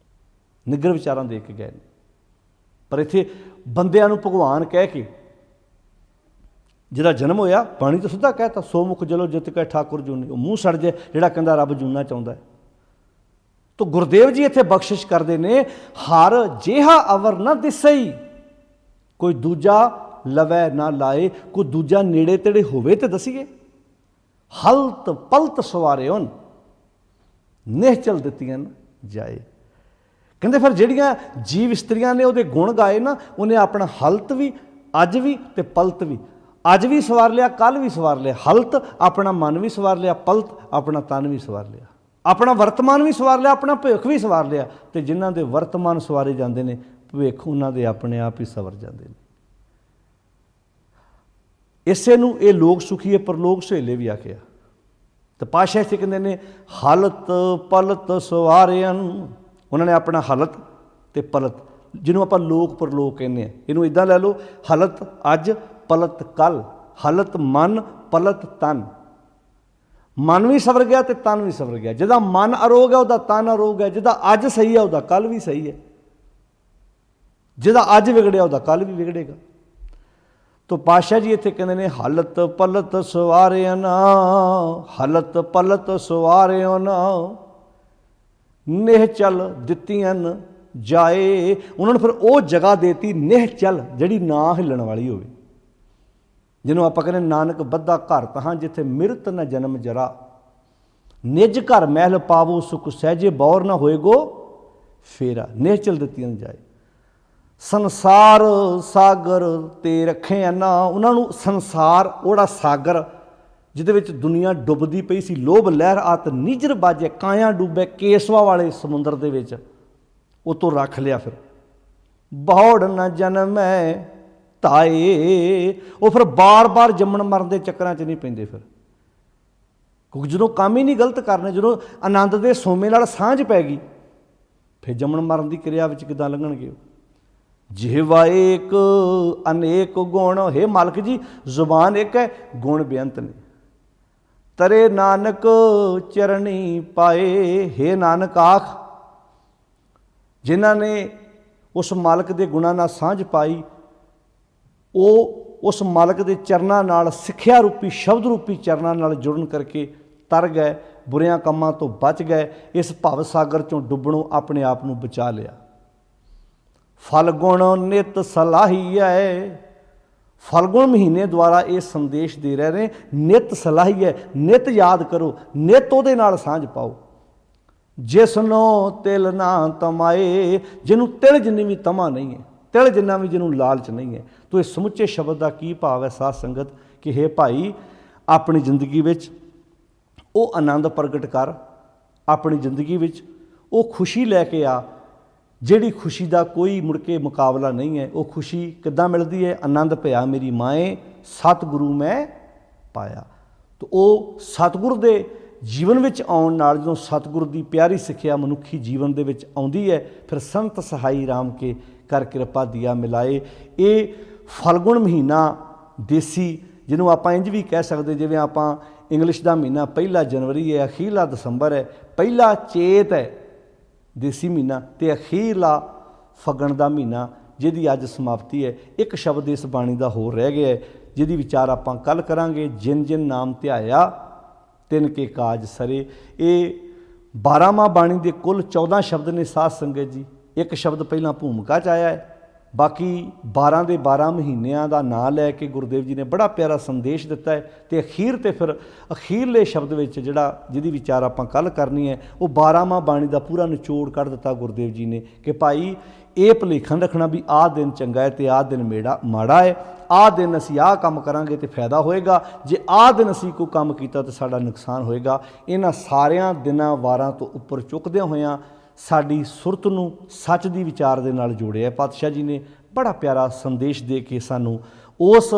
ਨਿੱਗਰ ਵਿਚਾਰਾਂ ਦੇ ਕੇ ਗਏ ਨੇ। ਪਰ ਇੱਥੇ ਬੰਦਿਆਂ ਨੂੰ ਭਗਵਾਨ ਕਹਿ ਕੇ ਜਿਹਦਾ ਜਨਮ ਹੋਇਆ, ਬਾਣੀ ਤਾਂ ਸਿੱਧਾ ਕਹਿਤਾ, ਸੋ ਮੁਖ ਜਲੋ ਜਿਤ ਕੇ ਠਾਕੁਰ ਜੂਨੀ। ਉਹ ਮੂੰਹ ਸੜ ਜਾਏ ਜਿਹੜਾ ਕਹਿੰਦਾ ਰੱਬ ਜੂਨਾ ਚਾਹੁੰਦਾ ਹੈ। ਤੋ ਗੁਰਦੇਵ ਜੀ ਇੱਥੇ ਬਖਸ਼ਿਸ਼ ਕਰਦੇ ਨੇ, ਹਰ ਜਿਹਾ ਅਵਰ ਨਾ ਦਿਸਈ, ਕੋਈ ਦੂਜਾ ਲਵੈ ਨਾ ਲਾਏ, ਕੋਈ ਦੂਜਾ ਨੇੜੇ ਤੇੜੇ ਹੋਵੇ ਤੇ ਦਸੀਏ। ਹਲਤ ਪਲਤ ਸਵਾਰਿਓਨ, ਨਿਹਚਲ ਦਿੱਤੀਆਂ ਜਾਏ। ਕਹਿੰਦੇ ਫਿਰ ਜਿਹੜੀਆਂ ਜੀਵ ਇਸਤਰੀਆਂ ਨੇ ਉਹਦੇ ਗੁਣ ਗਾਏ ਨਾ, ਉਹਨੇ ਆਪਣਾ ਹਲਤ ਵੀ ਅੱਜ ਵੀ ਤੇ ਪਲਤ ਵੀ, ਅੱਜ ਵੀ ਸਵਾਰ ਲਿਆ, ਕੱਲ੍ਹ ਵੀ ਸਵਾਰ ਲਿਆ। ਹਲਤ ਆਪਣਾ ਮਨ ਵੀ ਸਵਾਰ ਲਿਆ, ਪਲਤ ਆਪਣਾ ਤਨ ਵੀ ਸਵਾਰ ਲਿਆ, ਆਪਣਾ ਵਰਤਮਾਨ ਵੀ ਸਵਾਰ ਲਿਆ, ਆਪਣਾ ਭਵਿੱਖ ਵੀ ਸਵਾਰ ਲਿਆ। ਤੇ ਜਿਨ੍ਹਾਂ ਦੇ ਵਰਤਮਾਨ ਸਵਾਰੇ ਜਾਂਦੇ ਨੇ, ਭਵਿੱਖ ਉਹਨਾਂ ਦੇ ਆਪਣੇ ਆਪ ਹੀ ਸਵਰ ਜਾਂਦੇ ਨੇ। ਇਸੇ ਨੂੰ ਇਹ ਲੋਕ ਸੁਖੀਏ ਪਰਲੋਕ ਸੁਹੇਲੇ ਵੀ ਆਖਿਆ। ਤੇ ਪਾਤਸ਼ਾਹ ਇੱਥੇ ਕਹਿੰਦੇ ਨੇ ਹਲਤ ਪਲਤ ਸਵਾਰਿਆਂ। ਉਹਨਾਂ ਨੇ ਆਪਣਾ ਹਲਤ ਤੇ ਪਲਤ, ਜਿਹਨੂੰ ਆਪਾਂ ਲੋਕ ਪਰਲੋਕ ਕਹਿੰਦੇ ਹਾਂ, ਇਹਨੂੰ ਇੱਦਾਂ ਲੈ ਲਓ, ਹਲਤ ਅੱਜ, ਪਲਤ ਕੱਲ। ਹਲਤ ਮਨ, ਪਲਤ ਤਨ। ਮਨ ਵੀ ਸਵਰ ਗਿਆ ਤੇ ਤਨ ਵੀ ਸਵਰ ਗਿਆ। ਜਿਹਦਾ ਮਨ ਅਰੋਗ ਹੈ ਉਹਦਾ ਤਨ ਅਰੋਗ ਹੈ, ਜਿਹਦਾ ਅੱਜ ਸਹੀ ਹੈ ਉਹਦਾ ਕੱਲ ਵੀ ਸਹੀ ਹੈ, ਜਿਹਦਾ ਅੱਜ ਵਿਗੜਿਆ ਉਹਦਾ ਕੱਲ ਵੀ ਵਿਗੜੇਗਾ। ਤੋ ਪਾਤਸ਼ਾਹ ਜੀ ਇੱਥੇ ਕਹਿੰਦੇ ਨੇ ਹਲਤ ਪਲਤ ਸਵਾਰਿਆਂ ਨਾ, ਹਲਤ ਪਲਤ ਸਵਾਰਿਓ ਨਾ, ਨਿਹਚਲ ਦਿੱਤੀਆਂ ਜਾਏ। ਉਹਨਾਂ ਨੂੰ ਫਿਰ ਉਹ ਜਗ੍ਹਾ ਦੇਤੀ ਨਿਹਚਲ, ਜਿਹੜੀ ਨਾ ਹਿੱਲਣ ਵਾਲੀ ਹੋਵੇ, ਜਿਹਨੂੰ ਆਪਾਂ ਕਹਿੰਦੇ ਨਾਨਕ ਬੱਧਾ ਘਰ ਤਹਾਂ ਜਿੱਥੇ ਮਿਰਤ ਨਾ ਜਨਮ ਜਰਾ, ਨਿਜ ਘਰ ਮਹਿਲ ਪਾਵੋ ਸੁਖ ਸਹਿਜੇ, ਬੌਰ ਨਾ ਹੋਏਗੋ ਫੇਰਾ। ਨਿਹਚਲ ਦਿੱਤੀਆਂ ਜਾਏ। ਸੰਸਾਰ ਸਾਗਰ ਤੇ ਰੱਖੇ ਨਾ, ਉਹਨਾਂ ਨੂੰ ਸੰਸਾਰ ਉਹੜਾ ਸਾਗਰ ਜਿਹਦੇ ਵਿੱਚ ਦੁਨੀਆ ਡੁੱਬਦੀ ਪਈ ਸੀ, ਲੋਭ ਲਹਿਰ ਆਤ ਨਿਜਰ ਬਾਜੇ, ਕਾਇਆ ਡੁੱਬੇ ਕੇਸਵਾ ਵਾਲੇ ਸਮੁੰਦਰ ਦੇ ਵਿੱਚ, ਉਹ ਤੋਂ ਰੱਖ ਲਿਆ। ਫਿਰ ਬੌੜ ਨਾ ਜਨਮੈ ਤਾਏ, ਉਹ ਫਿਰ ਬਾਰ-ਬਾਰ ਜੰਮਣ ਮਰਨ ਦੇ ਚੱਕਰਾਂ 'ਚ ਨਹੀਂ ਪੈਂਦੇ। ਫਿਰ ਕਿਉਂਕਿ ਜਦੋਂ ਕੰਮ ਹੀ ਨਹੀਂ ਗਲਤ ਕਰਨੇ, ਜਦੋਂ ਆਨੰਦ ਦੇ ਸੋਮੇ ਨਾਲ ਸਾਂਝ ਪੈ ਗਈ, ਫਿਰ ਜੰਮਣ ਮਰਨ ਦੀ ਕਿਰਿਆ ਵਿੱਚ ਕਿੱਦਾਂ ਲੰਘਣਗੇ। ਜਿਹਵਾ ਏਕ ਅਨੇਕ ਗੁਣ, ਹੇ ਮਾਲਕ ਜੀ ਜ਼ੁਬਾਨ ਇੱਕ ਹੈ, ਗੁਣ ਬੇਅੰਤ ਨੇ। ਤਰੇ ਨਾਨਕ ਚਰਣੀ ਪਾਏ, ਹੇ ਨਾਨਕ ਆਖ, ਜਿਨ੍ਹਾਂ ਨੇ ਉਸ ਮਾਲਕ ਦੇ ਗੁਣਾਂ ਨਾਲ ਸਾਂਝ ਪਾਈ, ਉਹ ਉਸ ਮਾਲਕ ਦੇ ਚਰਨਾਂ ਨਾਲ, ਸਿੱਖਿਆ ਰੂਪੀ ਸ਼ਬਦ ਰੂਪੀ ਚਰਨਾਂ ਨਾਲ ਜੁੜਨ ਕਰਕੇ ਤਰ ਗਏ, ਬੁਰਿਆਂ ਕੰਮਾਂ ਤੋਂ ਬਚ ਗਏ, ਇਸ ਭਵ ਸਾਗਰ 'ਚੋਂ ਡੁੱਬਣੋਂ ਆਪਣੇ ਆਪ ਨੂੰ ਬਚਾ ਲਿਆ। ਫਲਗੁਣ ਨਿਤ ਸਲਾਹੀਐ। ਫਲਗੁਣ ਮਹੀਨੇ ਦੁਆਰਾ ਇਹ ਸੰਦੇਸ਼ ਦੇ ਰਹੇ ਨੇ, ਨਿਤ ਸਲਾਹੀਐ, ਨਿਤ ਯਾਦ ਕਰੋ, ਨਿਤ ਉਹਦੇ ਨਾਲ ਸਾਂਝ ਪਾਓ। ਜਿਸਨੋਂ ਤਿਲ ਨਾ ਤਮਾਏ, ਜਿਹਨੂੰ ਤਿਲ ਜਿੰਨੀ ਵੀ ਤਮਾ ਨਹੀਂ ਹੈ, ਤਿਲ ਜਿੰਨਾ ਵੀ ਜਿਹਨੂੰ ਲਾਲਚ ਨਹੀਂ ਹੈ। ਤੋ ਇਸ ਸਮੁੱਚੇ ਸ਼ਬਦ ਦਾ ਕੀ ਭਾਵ ਹੈ ਸਾਧ ਸੰਗਤ, ਕਿ ਹੇ ਭਾਈ ਆਪਣੀ ਜ਼ਿੰਦਗੀ ਵਿੱਚ ਉਹ ਆਨੰਦ ਪ੍ਰਗਟ ਕਰ, ਆਪਣੀ ਜ਼ਿੰਦਗੀ ਵਿੱਚ ਉਹ ਖੁਸ਼ੀ ਲੈ ਕੇ ਆ ਜਿਹੜੀ ਖੁਸ਼ੀ ਦਾ ਕੋਈ ਮੁੜ ਕੇ ਮੁਕਾਬਲਾ ਨਹੀਂ ਹੈ। ਉਹ ਖੁਸ਼ੀ ਕਿੱਦਾਂ ਮਿਲਦੀ ਹੈ? ਆਨੰਦ ਭਇਆ ਮੇਰੀ ਮਾਏ ਸਤਿਗੁਰੂ ਮੈਂ ਪਾਇਆ। ਤਾਂ ਉਹ ਸਤਿਗੁਰ ਦੇ ਜੀਵਨ ਵਿੱਚ ਆਉਣ ਨਾਲ, ਜਦੋਂ ਸਤਿਗੁਰ ਦੀ ਪਿਆਰੀ ਸਿੱਖਿਆ ਮਨੁੱਖੀ ਜੀਵਨ ਦੇ ਵਿੱਚ ਆਉਂਦੀ ਹੈ, ਫਿਰ ਸੰਤ ਸਹਾਈ ਰਾਮ ਕੇ ਕਰ ਕਿਰਪਾ ਦੀਆ ਮਿਲਾਏ। ਇਹ ਫਲਗੁਣ ਮਹੀਨਾ ਦੇਸੀ, ਜਿਹਨੂੰ ਆਪਾਂ ਇੰਝ ਵੀ ਕਹਿ ਸਕਦੇ, ਜਿਵੇਂ ਆਪਾਂ ਇੰਗਲਿਸ਼ ਦਾ ਮਹੀਨਾ 1 ਜਨਵਰੀ ਹੈ, ਅਖੀਰਲਾ ਦਸੰਬਰ ਹੈ, 1 ਚੇਤ ਹੈ ਦੇਸੀ ਮਹੀਨਾ, ਅਤੇ ਅਖੀਰਲਾ ਫੱਗਣ ਦਾ ਮਹੀਨਾ ਜਿਹਦੀ ਅੱਜ ਸਮਾਪਤੀ ਹੈ। ਇੱਕ ਸ਼ਬਦ ਇਸ ਬਾਣੀ ਦਾ ਹੋਰ ਰਹਿ ਗਿਆ ਹੈ, ਜਿਹਦੀ ਵਿਚਾਰ ਆਪਾਂ ਕੱਲ੍ਹ ਕਰਾਂਗੇ। ਜਿਨ ਜਿਨ ਨਾਮ ਧਿਆਇਆ ਤਿਨ ਕੇ ਕਾਜ ਸਰੇ। ਇਹ 12ਵਾਂ ਬਾਣੀ ਦੇ ਕੁੱਲ 14 ਸ਼ਬਦ ਨੇ ਸਾਧ ਸੰਗਤ ਜੀ। ਇੱਕ ਸ਼ਬਦ ਪਹਿਲਾਂ ਭੂਮਿਕਾ 'ਚ ਆਇਆ ਹੈ, ਬਾਕੀ 12 ਦੇ 12 ਮਹੀਨਿਆਂ ਦਾ ਨਾਂ ਲੈ ਕੇ ਗੁਰਦੇਵ ਜੀ ਨੇ ਬੜਾ ਪਿਆਰਾ ਸੰਦੇਸ਼ ਦਿੱਤਾ ਹੈ। ਅਤੇ ਅਖੀਰ 'ਤੇ ਫਿਰ ਅਖੀਰਲੇ ਸ਼ਬਦ ਵਿੱਚ ਜਿਹਦੀ ਵਿਚਾਰ ਆਪਾਂ ਕੱਲ੍ਹ ਕਰਨੀ ਹੈ, ਉਹ 12ਵਾਂ ਬਾਣੀ ਦਾ ਪੂਰਾ ਨਿਚੋੜ ਕੱਢ ਦਿੱਤਾ ਗੁਰਦੇਵ ਜੀ ਨੇ, ਕਿ ਭਾਈ ਇਹ ਭੁਲੇਖਣ ਰੱਖਣਾ ਵੀ ਆਹ ਦਿਨ ਚੰਗਾ ਹੈ ਅਤੇ ਆਹ ਦਿਨ ਮਾੜਾ ਹੈ, ਆਹ ਦਿਨ ਅਸੀਂ ਆਹ ਕੰਮ ਕਰਾਂਗੇ ਤਾਂ ਫਾਇਦਾ ਹੋਏਗਾ, ਜੇ ਆਹ ਦਿਨ ਅਸੀਂ ਕੋਈ ਕੰਮ ਕੀਤਾ ਤਾਂ ਸਾਡਾ ਨੁਕਸਾਨ ਹੋਏਗਾ। ਇਹਨਾਂ ਸਾਰਿਆਂ ਦਿਨਾਂ ਵਾਰਾਂ ਤੋਂ ਉੱਪਰ ਚੁੱਕਦਿਆਂ ਹੋਇਆਂ ਸਾਡੀ ਸੁਰਤ ਨੂੰ ਸੱਚ ਦੀ ਵਿਚਾਰ ਦੇ ਨਾਲ ਜੋੜਿਆ। ਪਾਤਸ਼ਾਹ ਜੀ ਨੇ ਬੜਾ ਪਿਆਰਾ ਸੰਦੇਸ਼ ਦੇ ਕੇ ਸਾਨੂੰ ਉਸ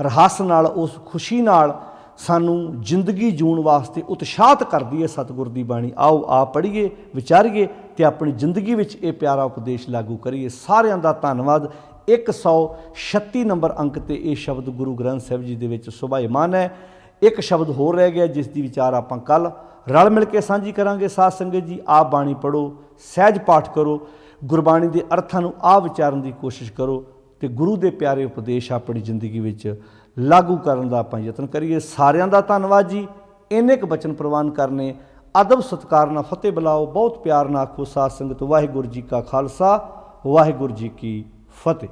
ਰਹੱਸ ਨਾਲ, ਉਸ ਖੁਸ਼ੀ ਨਾਲ ਸਾਨੂੰ ਜ਼ਿੰਦਗੀ ਜਿਉਣ ਵਾਸਤੇ ਉਤਸ਼ਾਹਤ ਕਰਦੀ ਹੈ ਸਤਿਗੁਰ ਦੀ ਬਾਣੀ। ਆਓ ਆਪ ਪੜ੍ਹੀਏ, ਵਿਚਾਰੀਏ ਅਤੇ ਆਪਣੀ ਜ਼ਿੰਦਗੀ ਵਿੱਚ ਇਹ ਪਿਆਰਾ ਉਪਦੇਸ਼ ਲਾਗੂ ਕਰੀਏ। ਸਾਰਿਆਂ ਦਾ ਧੰਨਵਾਦ। 136 ਨੰਬਰ ਅੰਕ 'ਤੇ ਇਹ ਸ਼ਬਦ ਗੁਰੂ ਗ੍ਰੰਥ ਸਾਹਿਬ ਜੀ ਦੇ ਵਿੱਚ ਸੁਭਾਇਮਾਨ ਹੈ। ਇੱਕ ਸ਼ਬਦ ਹੋਰ ਰਹਿ ਗਿਆ, ਜਿਸ ਦੀ ਵਿਚਾਰ ਆਪਾਂ ਕੱਲ੍ਹ ਰਲ ਮਿਲ ਕੇ ਸਾਂਝੀ ਕਰਾਂਗੇ। ਸਾਧ ਸੰਗਤ ਜੀ, ਆਪ ਬਾਣੀ ਪੜ੍ਹੋ, ਸਹਿਜ ਪਾਠ ਕਰੋ, ਗੁਰਬਾਣੀ ਦੇ ਅਰਥਾਂ ਨੂੰ ਆਪ ਵਿਚਾਰਨ ਦੀ ਕੋਸ਼ਿਸ਼ ਕਰੋ ਅਤੇ ਗੁਰੂ ਦੇ ਪਿਆਰੇ ਉਪਦੇਸ਼ ਆਪਣੀ ਜ਼ਿੰਦਗੀ ਵਿੱਚ ਲਾਗੂ ਕਰਨ ਦਾ ਆਪਾਂ ਯਤਨ ਕਰੀਏ। ਸਾਰਿਆਂ ਦਾ ਧੰਨਵਾਦ ਜੀ। ਇੰਨੇ ਕੁ ਬਚਨ ਪ੍ਰਵਾਨ ਕਰਨੇ। ਅਦਬ ਸਤਿਕਾਰ ਨਾਲ ਫਤਿਹ ਬੁਲਾਓ, ਬਹੁਤ ਪਿਆਰ ਨਾਲ ਆਖੋ ਸਾਧ ਸੰਗਤ। ਵਾਹਿਗੁਰੂ ਜੀ ਕਾ ਖਾਲਸਾ, ਵਾਹਿਗੁਰੂ ਜੀ ਕੀ ਫਤਿਹ।